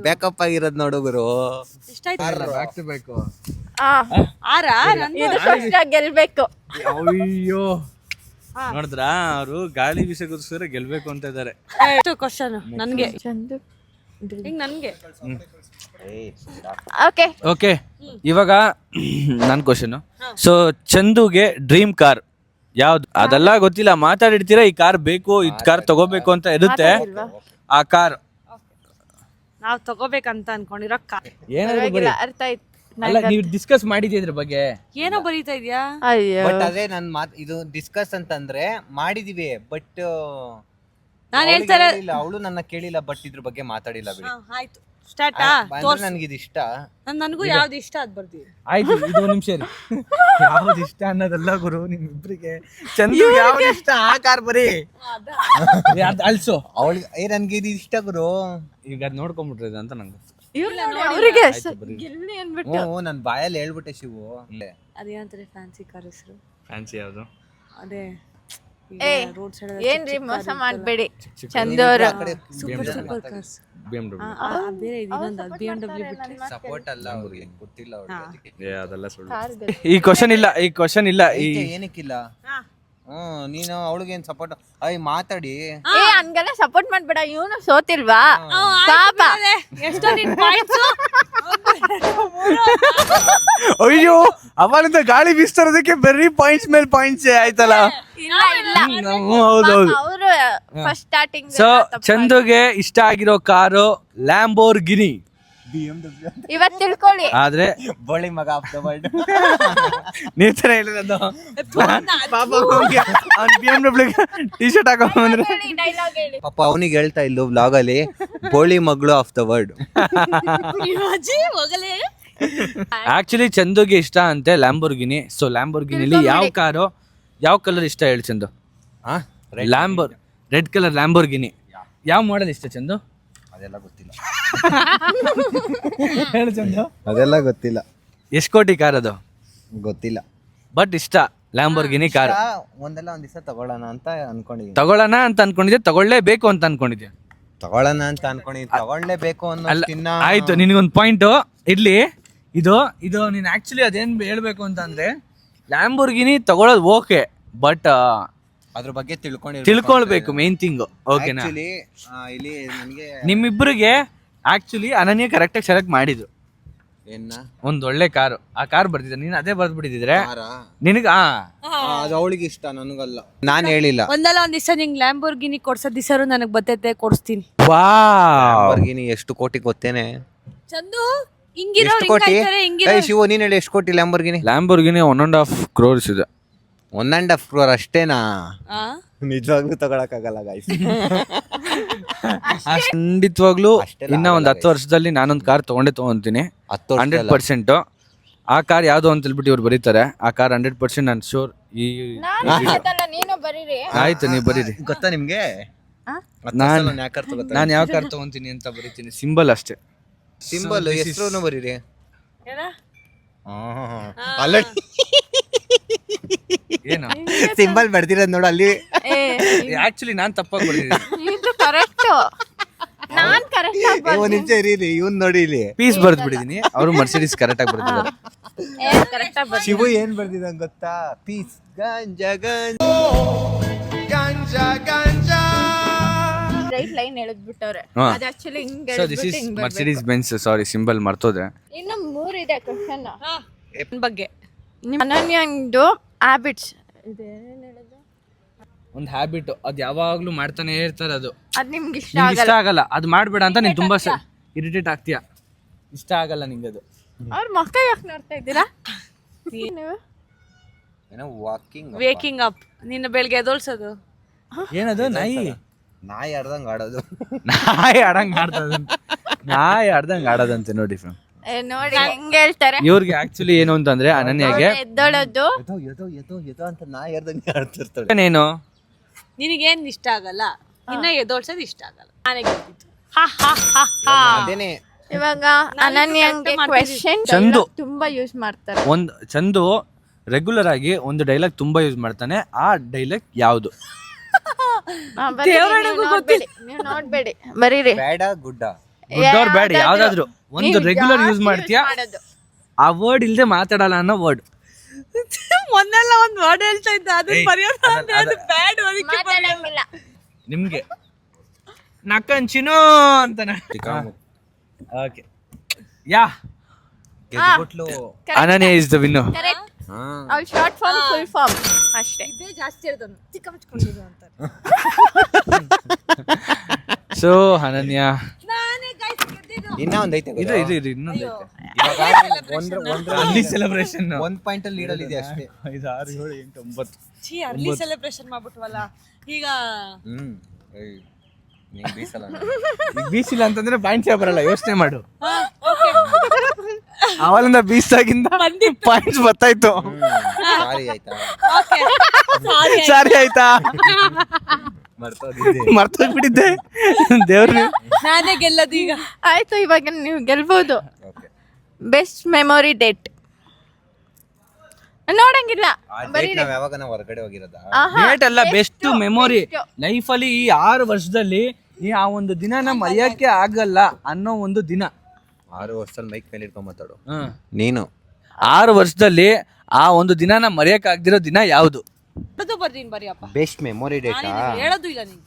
ಬ್ಯಾಕಪ್ ಆಗಿರೋದ್ ನೋಡು ಗುರು. Back to back. ಇದು ಫಸ್ಟ್ ಗೆಲ್ಬೇಕು. ಅಯ್ಯೋ ನೋಡಿದ್ರಾ, ಅವರು ಗಾಳಿ ಬೀಸಕ್ಕೋಸ್ಕರ ಗೆಲ್ಬೇಕು ಅಂತ ಇದಾರೆ. ಕ್ವಶನ್ ನನಗೆ ಚಂದು ನನಗೆ ಓಕೆ ಇವಾಗ ನನ್ನ ಕ್ವಶನ್. ಸೊ ಚಂದುಗೆ ಡ್ರೀಮ್ ಕಾರ್ ಯಾವ್ದು? ಅದೆಲ್ಲ ಗೊತ್ತಿಲ್ಲ, ಮಾತಾಡಿರ್ತೀರಾ ಈ ಕಾರ್ ಬೇಕು, ಈ ಕಾರ್ ತಗೋಬೇಕು ಅಂತ ಇರುತ್ತೆ. ಆ ಕಾರ್ ನಾವು ತಗೋಬೇಕಂತ ಅನ್ಕೊಂಡಿರೋ ಏನಾದ್ರು ಅರ್ಥ ಆಯ್ತು. ಅಲ್ಲ, ನೀವು ಡಿಸ್ಕಸ್ ಮಾಡಿದ್ರಿ ಇದ್ರ ಬಗ್ಗೆ. ಏನೋ ಬರೀತಾ ಇದ್ಯಾ? ಅಯ್ಯೋ ಬಟ್ ಅದೇ ನನ್ ಇದು ಡಿಸ್ಕಸ್ ಅಂತಂದ್ರೆ ಮಾಡಿದೀವಿ, ಬಟ್ ನಾನು ಹೇಳ್ತಾರೆ ಅವಳು ನನ್ನ ಕೇಳಿಲ್ಲ, ಬಟ್ ಇದ್ರ ಬಗ್ಗೆ ಮಾತಾಡಿಲ್ಲ ಬಿಡಿ. ಆಯ್ತು ಸ್ಟಾರ್ಟಾ? ನನಗಿದು ಇಷ್ಟ. ನನಗೂ ಯಾವ್ದು ಇಷ್ಟ ಅದ್ ಬರ್ತೀವಿ. ಆಯ್ತು, ಇದು ಒಂದ್ ನಿಮಿಷ ಇರಿ. ಯಾವ್ದು ಇಷ್ಟ ಅನ್ನೋದಲ್ಲ ಗುರು ನಿಮ್ಮಿಬ್ರಿಗೆ. ಚಂದು ಯಾವ್ದು ಇಷ್ಟ ಆ ಕಾರ್ ಬರೀ ಅಲ್ಸೋ ಅವಳಿಗೆ ನನ್ಗೆ ಇದು ಇಷ್ಟ ಗುರು. ಈಗ ಅದ್ ನೋಡ್ಕೊಂಡ್ಬಿಟ್ರಿ ಅಂತ ನಂಗೆ. ಅವ್ರಿಗೆ ಗೆಲ್ಲಿ ಅನ್ಬಿಟ್ಟು ನನ್ ಬಾಯಲ್ಲಿ ಹೇಳ್ಬಿಟ್ಟೆ ಶಿವು. ಅದೇನಂತಾರೆ ಫ್ಯಾನ್ಸಿ ಕಾರ್ ಹೆಸರು? ಫ್ಯಾನ್ಸಿ ಯಾವ್ದು? ಅದೇ ರೋಡ್ ಸೈಡ್ ಏನ್ರಿ ಮೋಸ ಮಾಡ್ಬೇಡಿ ಚಂದು ಅವ್ರು. Super cars BMW. ಬೇರೆ ಇನ್ನೊಂದು BMW ಬಿಟ್ರೆ ಸಪೋರ್ಟ್ ಅಲ್ಲ ಅವ್ರಿಗೆ, ಗೊತ್ತಿಲ್ಲ ಅವ್ರಿಗೆ. ಅದೆಲ್ಲ ಸುಳ್ಳು. ಈ ಕ್ವಶನ್ ಇಲ್ಲ. ಏನಕ್ಕಿಲ್ಲ? ನೀನು ಅವಳಿಗೆ ಏನ್ ಸಪೋರ್ಟ್? ಮಾತಾಡಿ. ಹಂಗೆಲ್ಲ ಸಪೋರ್ಟ್ ಮಾಡ್ಬೇಡ. ಇವನು ಸೋತಿಲ್ವಾ ಪಾಪ. ಎಷ್ಟೋ ನಿನ್ ಪಾಯಿಂಟ್ಸ್. ಅಯ್ಯೋ, ಅವಳಿಂದ ಗಾಳಿ ಬೀಸ್ತಾರೋದಕ್ಕೆ ಬರೀ ಪಾಯಿಂಟ್ಸ್ ಮೇಲೆ ಪಾಯಿಂಟ್ಸ್ ಆಯ್ತಲ್ಲ. ಹೌದೌದು. ಅವರು ಫಸ್ಟ್ ಸ್ಟಾರ್ಟಿಂಗ್. ಸೊ ಚಂದುಗೆ ಇಷ್ಟ ಆಗಿರೋ ಕಾರು ಲ್ಯಾಂಬೋರ್ಗಿನಿ. ಇವತ್ ತಿಳ್ಕೊಳ್ಳಿ. ಆದ್ರೆ ಬೋಳಿ ಮಗ ಆಫ್ ದ ವರ್ಲ್ಡ್. ನೀವ್ ತರ ಹೇಳಿರೋದು ಪಾಪ. BMW ಟಿ ಶರ್ಟ್ ಹಾಕೊಂಡ್ಬಂದ್ರೆ ಡೈಲಾಗ್ ಹೇಳಿ. ಪಾಪ ಅವನಿಗೆ ಹೇಳ್ತಾ ಇಲ್ಲು ವ್ಲಾಗ್ ಅಲ್ಲಿ, ಬೋಳಿ ಮಗಳು ಆಫ್ ದ ವರ್ಲ್ಡ್. ಆಕ್ಚುಲಿ ಚಂದುಗೆ ಇಷ್ಟ ಅಂತೆ ಲ್ಯಾಂಬೋರ್ಗಿನಿ. ಸೊ ಲ್ಯಾಂಬೋರ್ಗಿನಿಲಿ ಯಾವ ಕಲರ್ ಇಷ್ಟ ಹೇಳಿ ಚಂದು? Red colour Lamborghini. ಯಾವ ಮಾಡೆಲ್ ಇಷ್ಟ ಚಂದು? ಅದೆಲ್ಲ ಗೊತ್ತಿಲ್ಲ. ಹೇಳು ಚಂದು. ಅದೆಲ್ಲ ಗೊತ್ತಿಲ್ಲ. ಎಷ್ಟು ಕೋಟಿ ಕಾರ್ ಅದು? ಗೊತ್ತಿಲ್ಲ, ಬಟ್ ಇಷ್ಟ ಲ್ಯಾಂಬೋರ್ಗಿನಿ ಕಾರ್. ಒಂದೆಲ್ಲ ಒಂದ್ ದಿವಸ ತಗೊಳ್ಳೋಣ ಅಂತ ಅನ್ಕೊಂಡಿದ್ದೀನಿ. ತಗೊಳ್ಳೋಣ ಅಂತ ಅನ್ಕೊಂಡಿದ್ದೆ, ತಗೊಳ್ಳೇಬೇಕು ಅಂತ ಅನ್ಕೊಂಡಿದ್ದೆ. ತಗೊಳ್ಳೋಣ ಅಂತ ಅನ್ಕೊಂಡಿದ್ದೀನಿ, ತಗೊಳ್ಳೇಬೇಕು ಅನ್ನೋ. ಆಯ್ತು, ನಿನಗೊಂದು ಪಾಯಿಂಟ್ ಇರ್ಲಿ. ಇದು ನೀನ್ ಆಕ್ಚುಲಿ ಅದೇನ್ ಹೇಳ್ಬೇಕು ಅಂತ ಅಂದ್ರೆ, ಲ್ಯಾಂಬೋರ್ಗಿನಿ ತಗೊಳ್ಳೋದು ಓಕೆ, ಬಟ್ ಅದ್ರ ಬಗ್ಗೆ ತಿಳ್ಕೊಳ್ಬೇಕು ಮೇನ್ ಥಿಂಗ್. ಓಕೆನಾ? ಇಲ್ಲಿ ನನಗೆ ನಿಮ್ಮಿಬ್ಬರಿಗೆ ಆಕ್ಚುಲಿ ಅನನ್ಯ ಕರೆಕ್ಟಾಗಿ ಸೆಲೆಕ್ಟ್ ಮಾಡಿದ್ರು. ಒಂದ್ ಒಳ್ಳೆ ಕಾರು. ಆ ಕಾರ್ ಬರ್ತಿದ್ದೆ, ನೀನ್ ಅದೇ ಬರ್ದ್ಬಿಟ್ಟಿದ್ರೆ ನಿನಗ ಅದು ಅವಳಿಗೆ ಇಷ್ಟ, ನನಗಲ್ಲ. ನಾನ್ ಹೇಳಿಲ್ಲ. ಒಂದಲ್ಲ ಒಂದ್ ದಿವಸ ನಿಂಗೆ ಲ್ಯಾಂಬೋರ್ಗಿನಿ ಕೊಡ್ಸೋ ದಿವಸ ನನಗೆ ಬರ್ತೈತೆ, ಕೊಡಿಸ್ತೀನಿ. ಲ್ಯಾಂಬೋರ್ಗಿನಿ ಎಷ್ಟು ಕೋಟಿ ಗೊತ್ತೇನೆ ಚಂದು? ಎಷ್ಟು ಕೋಟಿ? ಶಿವು ನೀನ್ ಹೇಳಿ, ಎಷ್ಟು ಕೋಟಿ ಲ್ಯಾಂಬೋರ್ಗಿನಿ? 1.5 crores ಇದೆ. 1.5 crore ಅಷ್ಟೇನಾ? ನಿಜವಾಗ್ಲೂ ತಗೊಳಕ್ಕಾಗಲ್ಲ ಗಾಯ್ಸ್. ಖಂಡಿತವಾಗ್ಲೂ ಇನ್ನ ಒಂದ್ 10 ವರ್ಷದಲ್ಲಿ ನಾನೊಂದ್ ಕಾರ್ ತಗೊಂತೀನಿ 100%. ಆ ಕಾರ್ ಯಾವ್ದು ಅಂತ ಹೇಳ್ಬಿಟ್ಟು ಇವ್ರು ಬರೀತಾರೆ. ಆ ಕಾರ್ 100% ನಾನು ಶೋರ್. ನೀನು ಬರೀರಿ. ಆಯ್ತು, ನೀವು ಬರೀರಿ. ಗೊತ್ತಾ ನಿಮ್ಗೆ ನಾನು ಯಾವ ಕಾರ್ ತಗೊಂತೀನಿ ಅಂತ ಬರೀತೀನಿ. ಸಿಂಬಲ್ ಅಷ್ಟೇ, ಸಿಂಬಲ್. ಹೆಸರು ಬರೀರಿ. ಏನು ಸಿಂಬಲ್ ಬರ್ದಿರೋದ್ ನೋಡು ಅಲ್ಲಿ. ಆಕ್ಚುಲಿ ನಾನ್ ತಪ್ಪಾಗಿ ಬರ್ದಿದ್ದೀನಿ. ಇದು ಕರೆಕ್ಟ್. ನಾನ್ ಕರೆಕ್ಟ್ ಆಗಿ ಒಂದ್ ನಿಮಿಷ ಇರಿ, ಇವನ್ ನೋಡಿ ಇಲ್ಲಿ ಪೀಸ್ ಬರ್ದ್ಬಿಟ್ಟಿದೀನಿ. ಅವರು ಮರ್ಸಿಡೀಸ್ ಕರೆಕ್ಟ್ ಆಗಿ ಬರ್ದಿದ್ದಾರೆ. ಕರೆಕ್ಟ್ ಆಗಿ ಶಿವು ಏನ್ ಬರ್ದಿದ ಗೊತ್ತಾ? ಪೀಸ್ ಗಾಂಜಾ ರೈಟ್ ಲೈನ್ ಎಳೆದ್ಬಿಟ್ಟವ್ರೆ. ಅದು ಆಕ್ಚುಲಿ ಹಿಂಗ್ so this is Mercedes Benz. Sorry, symbol ಮರ್ತೋದೆ. ಇನ್ನು 3 ಇದೆ ಕ್ವೆಶ್ಚನ್ ಬಗ್ಗೆ. ಅನನ್ಯಂದು ಹ್ಯಾಬಿಟ್ಸ್ ಇದೆ. ಒಂದು ಹ್ಯಾಬಿಟ್, ಅದು ಯಾವಾಗ್ಲೂ ಮಾಡ್ತಾನೆ ಇರ್ತಾರೆ. ಅದು ನಿಮ್ಗೆ ಇಷ್ಟ ಇಷ್ಟ ಆಗಲ್ಲ, ಅದು ಮಾಡ್ಬೇಡ ಅಂತ ನೀನ್ ತುಂಬಾ ಇರಿಟೇಟ್ ಆಗ್ತೀಯ. ಇಷ್ಟ ಆಗಲ್ಲ ನಿಂಗೆ ಅದು. ಅವ್ರ ಮಕ್ಕ ಯಾಕೆ ನೋಡ್ತಾ ಇದ್ದೀರಾ ನೀವು? ಏನೋ ವಾಕಿಂಗ್ ವೇಕಿಂಗ್ ಅಪ್, ನಿನ್ನ ಬೆಳಗ್ಗೆ ಎದೋಳ್ಸೋದು. ಏನದು ನಾಯಿ ನಾಯಿ ಆಡ್ದಂಗ್ ಆಡೋದು. ನಾಯಿ ಆಡ್ದಂಗೆ ಆಡೋದಂತೆ ನೋಡಿ ಫ್ರೆಂಡ್. ನೋಡಿ ಹೆಂಗ್ ಹೇಳ್ತಾರೆ. ಇವ್ರಿಗೆ ಆಕ್ಚುಲಿ ಏನು ಅಂತಂದ್ರೆ ಅನನ್ಯಾಗೆ ಎದ್ದೋಳೋದು ಎದೋ ಅಂತ ನಾಯಿ ಆಡ್ದಂಗೆ ಆಡ್ತಿರ್ತಾಳೆ. ಏನು ನಿನಗೇನ್ ಇಷ್ಟ ಆಗಲ್ಲ, ಇನ್ನ ಎದೋಳ್ಸೋದು ಇಷ್ಟ ಆಗಲ್ಲ. ನಾನೇ ಗೆದ್ದಿದ್ದು. ಅದೇನೆ ಇವಾಗ ಅನನ್ಯಂಗೆ ಕ್ವೆಶ್ಚನ್ ಚಂದು. ತುಂಬಾ ಯೂಸ್ ಮಾಡ್ತಾರೆ. ಒಂದು ಚಂದು ರೆಗ್ಯುಲರ್ ಆಗಿ ಒಂದು ಡೈಲಾಗ್ ತುಂಬಾ ಯೂಸ್ ಮಾಡ್ತಾನೆ. ಆ ಡೈಲಾಗ್ ಯಾವುದು? ನೀವು ನೋಡ್ಬೇಡಿ ಬರೀರಿ. ಬೇಡ ಗುಡ್ಡ. ಗುಡ್ ಆರ್ ಬ್ಯಾಡ್ ಯಾವ್ದಾದ್ರು ಒಂದು ರೆಗ್ಯುಲರ್ ಯೂಸ್ ಮಾಡ್ತೀಯಾ, ಆ ವರ್ಡ್ ಇಲ್ದೆ ಮಾತಾಡಲ್ಲ ಅನ್ನೋ ವರ್ಡ್. ಮೊನ್ನೆಲ್ಲ ಒಂದ್ ವರ್ಡ್ ಹೇಳ್ತಾ ಇದ್ದ, ಅದನ್ನ ಬರೆಯೋದು ಅಂದ್ರೆ ಅದು ಬ್ಯಾಡ್. ಮಾತಾಡಂಗಿಲ್ಲ. ನಿಮ್ಗೆ ನಕ್ಕಂಚಿನೋ ಅಂತಾನೆ. ಓಕೆ ಯಾ ಗೆದ್ಬಿಟ್ಲು. Ananya is the winner. Correct. ಅವ್ಳು ಶಾರ್ಟ್ ಫಾರ್ಮ್ ಫುಲ್ ಫಾರ್ಮ್ ಅಷ್ಟೇ. ಇದೇ ಜಾಸ್ತಿ ಹೇಳ್ದನು, ಚಿಕ್ಕ ಮುಚ್ಕೊಂಡಿದ್ದು ಅಂತಾರೆ. ಸೊ ಅನನ್ಯ ನಾನೇ ಗೈಸ್ ಗೆದ್ದಿದ್ದು. ಇನ್ನ ಒಂದ್ ಐತೆ ಇದು ಇದು ಇದು ಇನ್ನೊಂದು ಅಲ್ಲಿ ಸೆಲೆಬ್ರೇಷನ್ 1 ಪಾಯಿಂಟ್ ಅಲ್ಲಿ ಲೀಡಲ್ ಇದೆ ಅಷ್ಟೇ. 5 6 7 8 9 ಛೀ, ಅರ್ಲಿ ಸೆಲೆಬ್ರೇಷನ್ ಮಾಡ್ಬಿಟ್ವಲ್ಲ ಈಗ. ನೀನ್ ಬೀಸಲ್ಲ. ಬೀಸಿಲ್ಲ ಅಂತಂದ್ರೆ ಪಾಯಿಂಟ್ಸ್ ಬರಲ್ಲ, ಯೋಚನೆ ಮಾಡು. ಅವಲಿಂದ ಬೀಸಾಗಿಂದ ಪಾಯಿಂಟ್ಸ್ ಬರ್ತಾಯ್ತು. ಸಾರಿ ಆಯ್ತಾ? ಸಾರಿ ಆಯ್ತಾ? ಮರ್ತೋಗ್ಬಿಟ್ಟಿದ್ದೆ ದೇವ್ರ. ನಾನೇ ಗೆಲ್ಲದು ಈಗ. ಆಯ್ತು, ಇವಾಗ ನೀವು ಗೆಲ್ಬಹುದು. ಬೆಸ್ಟ್ ಮೆಮೊರಿ ಡೇಟ್ ನೋಡಂಗಿಲ್ಲ. ನಾವ್ ಯಾವಾಗ ಹೊರಗಡೆ ಹೋಗಿರೋದಾ? ಡೇಟ್ ಅಲ್ಲ, ಬೆಸ್ಟ್ ಮೆಮೊರಿ ಲೈಫ್ ಅಲ್ಲಿ. ಈ 6 ವರ್ಷದಲ್ಲಿ ಆ ಒಂದು ದಿನನ ಮರೆಯಕ್ಕೆ ಆಗಲ್ಲ ಅನ್ನೋ ಒಂದು ದಿನ. 6 ವರ್ಷದಲ್ಲಿ ಮೈಕ್ ಮೇಲೆ ಇಟ್ಕೊಂಡ್ ಮಾತಾಡು ನೀನು. 6 ವರ್ಷದಲ್ಲಿ ಆ ಒಂದು ದಿನನ ಮರೆಯಕ್ಕೆ ಆಗ್ದಿರೋ ದಿನ ಯಾವುದು? ಬರ್ತೀನಿ ಬರಿಯಪ್ಪ. ಬೆಸ್ಟ್ ಮೆಮೊರಿ ಡೇಟಾ ಹೇಳೋದು ಇಲ್ಲ ನೀನು.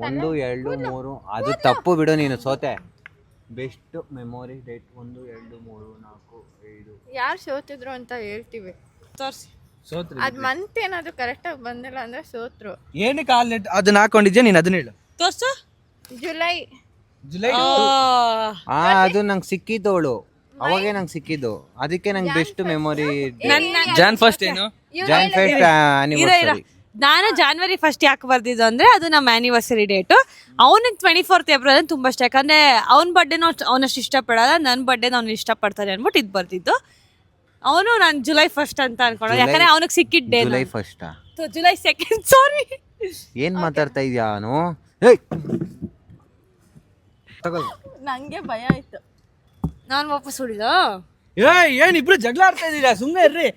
1 2 3 ಅದು ತಪ್ಪು ಬಿಡು, ನೀನು ಸೋತೆ. Best memory date 1 2 3 4 5. ಯಾರು ಸೋತಿದ್ರು ಅಂತ ಹೇಳ್ತೀವಿ. ತೋರ್ಸಿ. ಸೋತ್ರಿ. ಅದ್ ಮಂತ್ ಏನಾದ್ರು ಕರೆಕ್ಟ್ ಆಗಿ ಬಂದಿಲ್ಲ ಅಂದ್ರೆ ಸೋತ್ರು. ಏನಕ್ಕೆ ಅದನ್ನ ಹಾಕೊಂಡಿದ್ಯಾ ನೀನ್? ಅದನ್ನ ಹೇಳು. ತೋರ್ಸು. ಜುಲೈ ಅದು ನಂಗೆ ಸಿಕ್ಕಿದ್ದವಳು, ಅವಾಗೇ ನಂಗೆ ಸಿಕ್ಕಿದ್ದು. ಅದಕ್ಕೆ ನಂಗೆ ಬೆಸ್ಟ್ ಮೆಮೊರಿ ಜಾನ್ ಫಸ್ಟ್ ಏನು? Jan first anniversary. ನಾನು ಜಾನ್ವರಿ 1 ಯಾಕೆ ಬರ್ದಿದ್ದು ಅಂದ್ರೆ ಅದು ನಮ್ಮ ಆನಿವರ್ಸರಿ ಡೇಟು. ಅವನಿಗೆ 24th ಏಪ್ರಿಲ್ ಅಂದ್ರೆ ತುಂಬಾ ಇಷ್ಟ, ಯಾಕಂದ್ರೆ ಅವ್ನ ಬರ್ಡೇನೂ ಅವನಷ್ಟು ಇಷ್ಟಪಡಲ್ಲ, ನನ್ನ ಬರ್ಡೇನ ಅವ್ನು ಇಷ್ಟಪಡ್ತಾನೆ ಅನ್ಬಿಟ್ಟು ಇದು ಬರ್ದಿದ್ದು. ಅವನು ನಾನು ಜುಲೈ 1 ಅಂತ ಅನ್ಕೊಳ್ಳೋ, ಯಾಕಂದ್ರೆ ಅವನಿಗೆ ಸಿಕ್ಕಿದ್ದ ಡೇ. ಜುಲೈ 1 ಜುಲೈ 2 ಸಾರಿ. ಏನ್ ಮಾತಾಡ್ತಾ ಇದ್ಯಾ? ನಂಗೆ ಭಯ ಆಯ್ತು. ನಾನು ವಾಪಸ್ ಹೊಡಿದ. ಏನ್ ಇಬ್ರು ಜಗಳ ಆಡ್ತಾ ಇದೀರಾ? ಸುಮ್ನೆ ಇರ್ರಿ.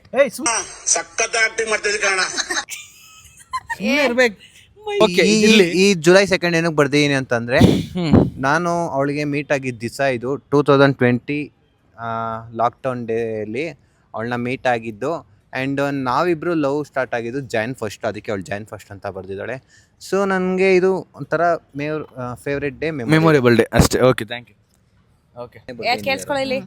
ಸಖತ್ ಆಕ್ಟಿಂಗ್ ಮಾಡ್ತಿದ್ದೆ ಕಾರಣ. ಇರ್ಬೇಕು. ಈ ಜುಲೈ 2 ಏನಕ್ಕೆ ಬರ್ದಿದ್ದೀನಿ ಅಂತಂದ್ರೆ, ನಾನು ಅವಳಿಗೆ ಮೀಟ್ ಆಗಿದ್ದ ದಿವಸ ಇದು 2020 ಲಾಕ್ಡೌನ್ ಡೇಲಿ ಅವಳನ್ನ ಮೀಟ್ ಆಗಿದ್ದು. ಆ್ಯಂಡ್ ನಾವಿಬ್ರು ಲವ್ ಸ್ಟಾರ್ಟ್ ಆಗಿದ್ದು Jan 1, ಅದಕ್ಕೆ ಅವಳು Jan 1 ಅಂತ ಬರ್ದಿದ್ದಾಳೆ. ಸೊ ನನಗೆ ಇದು ಒಂಥರ ಫೇವ್ರೆಟ್ ಡೇ, ಮೆಮೊರೇಬಲ್ ಡೇ ಅಷ್ಟೇ. Okay, thank you. ಓಕೆ, ಕೇಳಿಸ್ಕೊಳ್ಳಿ.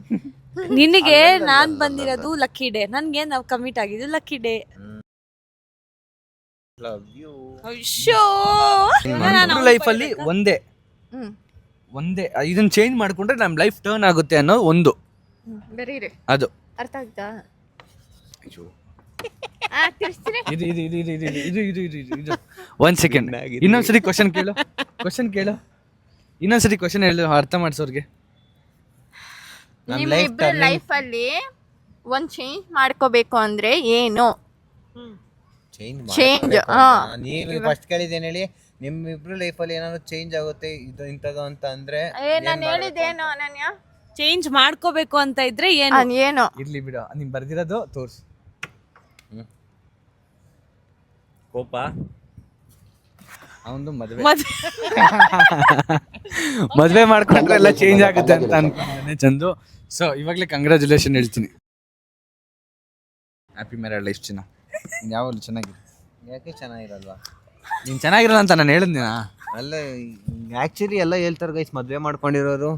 ನಿನಗೆ ನಾನ್ ಬಂದಿರೋದು ಲಕ್ಕಿ ಡೇ, ನನ್ಗೆ ನಾವು ಕಮಿಟ್ ಆಗಿದ್ದು ಲಕ್ಕಿ ಡೇ. Love you. ಲೈಫಲ್ಲಿ ಒಂದೇ ಇದನ್ನ ಚೇಂಜ್ ಮಾಡ್ಕೊಂಡ್ರೆ ನಮ್ ಲೈಫ್ ಟರ್ನ್ ಆಗುತ್ತೆ ಅನ್ನೋ ಒಂದು ಬರೀರಿ. ಅದು ಅರ್ಥ ಆಗ್ತಾ? ಇದು 1 ಸೆಕೆಂಡ್. ಇನ್ನೊಂದ್ಸರಿ ಕ್ವಶನ್ ಕೇಳು. ಇನ್ನೊಂದ್ಸರಿ ಕ್ವಶನ್ ಹೇಳು, ಅರ್ಥ ಮಾಡ್ಸೋರ್ಗೆ. ನಿಮ್ಮ ಇಬ್ಬರ ಲೈಫ್ ಅಲ್ಲಿ ಒಂದ್ ಚೇಂಜ್ ಮಾಡ್ಕೋಬೇಕು ಅಂದ್ರೆ ಏನು? ಚೇಂಜ್ ನೀವು ಫಸ್ಟ್ ಕೇಳಿದ್ದೇನೆ ಹೇಳಿ. ನಿಮ್ಮಿಬ್ರು ಲೈಫಲ್ಲಿ ಏನಾದ್ರು ಚೇಂಜ್ ಆಗುತ್ತೆ ಇದು ಇಂಥದ್ದು ಅಂತ ಅಂದ್ರೆ ನಾನು ಹೇಳಿದ್ದೇನು ಅನನ್ಯ? ಚೇಂಜ್ ಮಾಡ್ಕೋಬೇಕು ಅಂತ ಇದ್ರೆ ಏನು? ಇರ್ಲಿ ಬಿಡು, ನೀನ್ ಬರ್ದಿರೋದು ತೋರ್ಸು. ಕೋಪ, ಅವನು ಮದ್ವೆ ಮಾಡ್ಕೊಂಡ್ರೆ ಎಲ್ಲ ಚೇಂಜ್ ಆಗುತ್ತೆ ಅಂತ ಅನ್ಕೊಂಡೆ ಚಂದು. ಸೊ ಇವಾಗಲೇ ಕಂಗ್ರ್ಯಾಚುಲೇಷನ್ ಹೇಳ್ತೀನಿ. ಹ್ಯಾಪಿ ಮ್ಯಾರೇಡ್ ಲೈಫ್ ಚಿನ್ನ. ಯಾವಾಗಲೂ ಚೆನ್ನಾಗಿದೆ. ಯಾಕೆ ಚೆನ್ನಾಗಿರಲ್ವಾ? ನೀನು ಚೆನ್ನಾಗಿರಲ್ಲ ಅಂತ ನಾನು ಹೇಳಿದ್ನ. ಅಲ್ಲ, ಆ್ಯಕ್ಚುಲಿ ಎಲ್ಲ ಹೇಳ್ತಾರೆ ಗೈಸ್, ಮದುವೆ ಮಾಡ್ಕೊಂಡಿರೋರು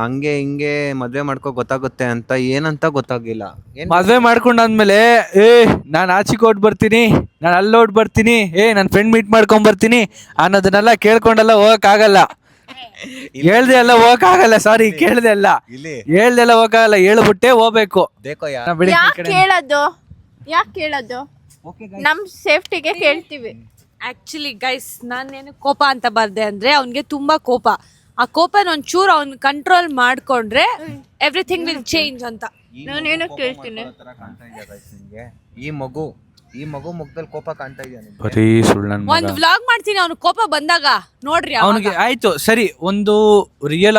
ಹಂಗೆ ಹಿಂಗೆ ಮದುವೆ ಮಾಡ್ಕೋ ಗೊತ್ತಾಗುತ್ತೆ ಅಂತ. ಏನಂತ ಗೊತ್ತಾಗಿಲ್ಲ. ಮದುವೆ ಮಾಡ್ಕೊಂಡಾದ್ಮೇಲೆ ನಾನು ಆಚೆ ಓಟ್ ಬರ್ತೀನಿ, ನಾನು ಅಲ್ಲಿ ಓಟ್ ಬರ್ತೀನಿ, ನನ್ನ ಫ್ರೆಂಡ್ ಮೀಟ್ ಮಾಡ್ಕೊಂಡ್ ಬರ್ತೀನಿ ಅನ್ನೋದನ್ನೆಲ್ಲ ಕೇಳ್ಕೊಂಡೆಲ್ಲ ಹೋಗಕ್ಕಾಗಲ್ಲ. ಹೇಳ್ದೆ ಎಲ್ಲ ಹೋಗಕ್ಕಾಗಲ್ಲ. ಸಾರಿ, ಹೇಳ್ದೆ ಎಲ್ಲ ಹೋಗಕ್ಕಾಗಲ್ಲ. ಹೇಳ್ಬಿಟ್ಟೆ ಹೋಗ್ಬೇಕು. ಯಾಕೆ ಕೇಳೋದು? ಯಾಕೆ ಕೇಳೋದು? ನಮ್ಮ ಸೇಫ್ಟಿಗೆ ಕೇಳ್ತೀವಿ. ಆಕ್ಚುಲಿ ಗೈಸ್ ನಾನೇನು ಕೋಪ ಅಂತ ಬರ್ದೆ ಅಂದ್ರೆ ಅವ್ನಿಗೆ ತುಂಬಾ ಕೋಪ. ಆ ಕೋಪನ ಒಂಚೂರು ಅವ್ನ್ ಕಂಟ್ರೋಲ್ ಮಾಡ್ಕೊಂಡ್ರೆ ಎವ್ರಿಥಿಂಗ್ ವಿಲ್ ಚೇಂಜ್ ಅಂತ. ನಾನೇನು ಕೇಳ್ತೀನಿ. ಈ ಮಗು ಮುಖದಲ್ಲಿ ಕೋಪ ಕಾಣ್ತಾ ಇದೆಯಾ? ಬರೀ ಸುಳ್ಳು ನನ್ನ ಒಂದ್ ವ್ಲಾಗ್ ಮಾಡ್ತೀನಿ ಅವ್ನು ಕೋಪ ಬಂದಾಗ ನೋಡ್ರಿ. ಅವನಿಗೆ ಆಯ್ತು ಸರಿ, ಒಂದು ರಿಯಲ್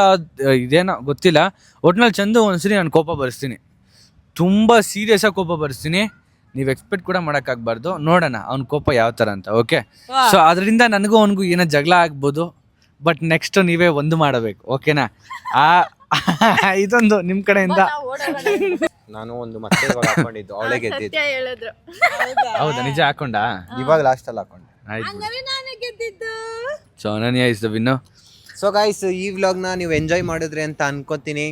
ಇದೇನೋ ಗೊತ್ತಿಲ್ಲ, ಒಟ್ನಲ್ಲಿ ಚಂದು ಒಂದ್ಸರಿ ನಾನು ಕೋಪ ಬರ್ಸ್ತೀನಿ, ತುಂಬ ಸೀರಿಯಸ್ ಆಗಿ ಕೋಪ ಬರ್ಸ್ತೀನಿ. ನೀವು ಎಕ್ಸ್ಪೆಕ್ಟ್ ಕೂಡ ಮಾಡೋಕ್ಕಾಗಬಾರ್ದು. ನೋಡೋಣ ಅವ್ನ ಕೋಪ ಯಾವ ಥರ ಅಂತ. ಓಕೆ, ಸೊ ಅದರಿಂದ ನನಗೂ ಅವನಿಗೂ ಏನೋ ಜಗಳ ಆಗ್ಬೋದು, ಬಟ್ ನೆಕ್ಸ್ಟ್ ನೀವೇ ಒಂದು ಮಾಡಬೇಕು. ಓಕೆನಾ? ಇದೊಂದು ನಿಮ್ಮ ಕಡೆಯಿಂದ. ನಾನು ಒಂದು ಮತ್ತೆ ಇವಾಗ ಹಾಕೊಂಡಿದ್ದು ಅವಳೇ ಗೆದ್ದಿದ್ದು. ಸತ್ಯ ಹೇಳಿದ್ರು. ಹೌದಾ? ನಿಜ ಹಾಕೊಂಡಾ? ಇವಾಗ ಲಾಸ್ಟ್ ಅಲ್ಲಿ ಹಾಕೊಂಡೆ. ಆಯ್ತು. ನಾನೇ ಗೆದ್ದಿದ್ದು. ಸೊ ಅನನ್ಯ is the winner. So guys, ಈ ವ್ಲಾಗ್ನ ನೀವು ಎಂಜಾಯ್ ಮಾಡಿದ್ರಿ ಅಂತ ಅನ್ಕೋತೀನಿ.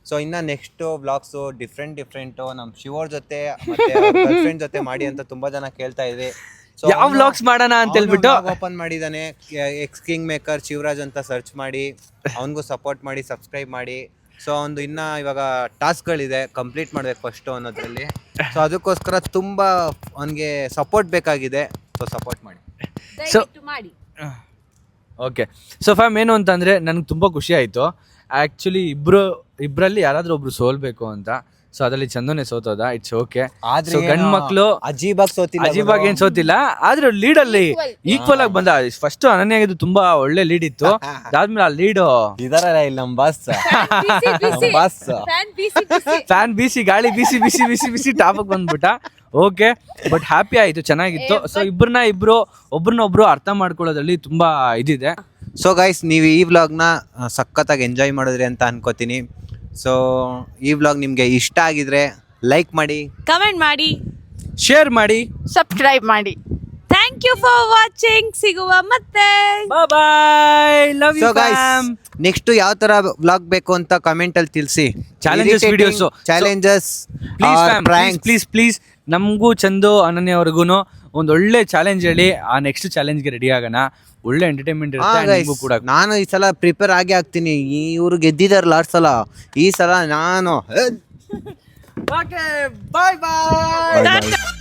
ಸೊ ಇನ್ನು ನೆಕ್ಸ್ಟ್ ವ್ಲಾಗ್ಸು ಡಿಫ್ರೆಂಟು ನಮ್ಮ ಶಿವೋರ್ ಜೊತೆ ಮತ್ತೆ ಗರ್ಲ್ಫ್ರೆಂಡ್ ಜೊತೆ ಮಾಡಿ ಅಂತ ತುಂಬಾ ಜನ ಕೇಳ್ತಾ ಇದ್ರಿ. ಯಾವ ವ್ಲಾಗ್ಸ್ ಮಾಡೋಣ ಅಂತ ಹೇಳ್ಬಿಟ್ಟು ಓಪನ್ ಮಾಡಿದ್ದಾನೆ. ಎಕ್ಸ್ ಕಿಂಗ್ ಮೇಕರ್ ಶಿವರಾಜ್ ಅಂತ ಸರ್ಚ್ ಮಾಡಿ ಅವನಿಗೂ ಸಪೋರ್ಟ್ ಮಾಡಿ, ಸಬ್ಸ್ಕ್ರೈಬ್ ಮಾಡಿ. ಸೊ ಒಂದು ಇನ್ನ ಇವಾಗ ಟಾಸ್ಕ್ಗಳಿದೆ, ಕಂಪ್ಲೀಟ್ ಮಾಡ್ಬೇಕು ಫಸ್ಟು ಅನ್ನೋದ್ರಲ್ಲಿ. ಸೊ ಅದಕ್ಕೋಸ್ಕರ ತುಂಬ ಅವನಿಗೆ ಸಪೋರ್ಟ್ ಬೇಕಾಗಿದೆ. ಸೊ ಸಪೋರ್ಟ್ ಮಾಡಿ. ಸೊ ಮಾಡಿ. ಓಕೆ, ಸೊ ಫ್ಯಾಮ್ ಏನು ಅಂತಂದರೆ ನನಗೆ ತುಂಬ ಖುಷಿ ಆಯಿತು. ಆ್ಯಕ್ಚುಲಿ ಇಬ್ಬರಲ್ಲಿ ಯಾರಾದರೂ ಒಬ್ರು ಸೋಲ್ಬೇಕು ಅಂತ. ಸೊ ಅದರಲ್ಲಿ ಚಂದನೆ ಸೋತೋದ, ಇಟ್ಸ್ ಓಕೆ. ಸೊ ಗಂಡು ಮಕ್ಕಳು ಅಜೀಬಾಗಿ ಏನು ಸೋತಿಲ್ಲ, ಆದ್ರೆ ಲೀಡಲ್ಲಿ ಈಕ್ವಲ್ ಆಗಿ ಬಂದ. ಫಸ್ಟ್ ಅನನ್ಯಾಗಿದ್ದು ತುಂಬಾ ಒಳ್ಳೆ ಲೀಡ್ ಇತ್ತು, ಅದಾದ್ಮೇಲೆ ಆ ಲೀಡು ಇದಾರಲ್ಲ ಇಲ್ಲಿ ನಮ್ಮ ಬಾಸ್ ಫ್ಯಾನ್ ಬೀಸಿ ಗಾಳಿ ಬೀಸಿ ಬೀಸಿ ಬೀಸಿ ಬೀಸಿ ಟಾಪಿಗೆ ಬಂದ್ಬಿಟ್ಟ. ಓಕೆ, ಬಟ್ ಹ್ಯಾಪಿ ಆಯಿತು, ಚೆನ್ನಾಗಿತ್ತು. ಸೊ ಒಬ್ರನ್ನೊಬ್ರು ಅರ್ಥ ಮಾಡ್ಕೊಳ್ಳೋದ್ರಲ್ಲಿ ತುಂಬಾ ಇದಿದೆ. ಸೊ ಗೈಸ್, ನೀವು ಈ ವ್ಲಾಗ್ನ ಸಖತ್ತಾಗಿ ಎಂಜಾಯ್ ಮಾಡಿದ್ರಿ ಅಂತ ಅನ್ಕೋತೀನಿ. ಸೊ ಈ ವ್ಲಾಗ್ ನಿಮಗೆ ಇಷ್ಟ ಆಗಿದ್ರೆ ಲೈಕ್ ಮಾಡಿ, ಕಮೆಂಟ್ ಮಾಡಿ, ಶೇರ್ ಮಾಡಿ, ಸಬ್ಸ್ಕ್ರೈಬ್ ಮಾಡಿ. Thank you for watching. ಸಿಗುವ ಮತ್ತೆ. Bye, love you. So guys, next ಯಾವ ತರ ವ್ಲಾಗ್ ಬೇಕು ಅಂತ ಕಮೆಂಟ್ ಅಲ್ಲಿ ತಿಳಿಸಿ. ಚಾಲೆಂಜಸ್ ವಿಡಿಯೋಸ್, ಚಾಲೆಂಜಸ್, ಪ್ಲೀಸ್ ನಮಗೂ ಚಂದು ಅನನ್ಯ ಅವ್ರಿಗೂ ಒಂದು ಒಳ್ಳೆ ಚಾಲೆಂಜ್ ಹೇಳಿ, ಆ ನೆಕ್ಸ್ಟ್ ಚಾಲೆಂಜ್ಗೆ ರೆಡಿ ಆಗೋಣ. ಒಳ್ಳೆ ಎಂಟರ್ಟೈನ್ಮೆಂಟ್ ಇರುತ್ತೆ ಕೂಡ. ನಾನು ಈ ಸಲ ಪ್ರಿಪೇರ್ ಆಗಿ ಆಗ್ತೀನಿ. ಇವ್ರು ಗೆದ್ದಿದಾರಲ್ಲ ಆರ್ ಸಲ, ಈ ಸಲ ನಾನು ಬಾಯ್ ಬಾಯ್.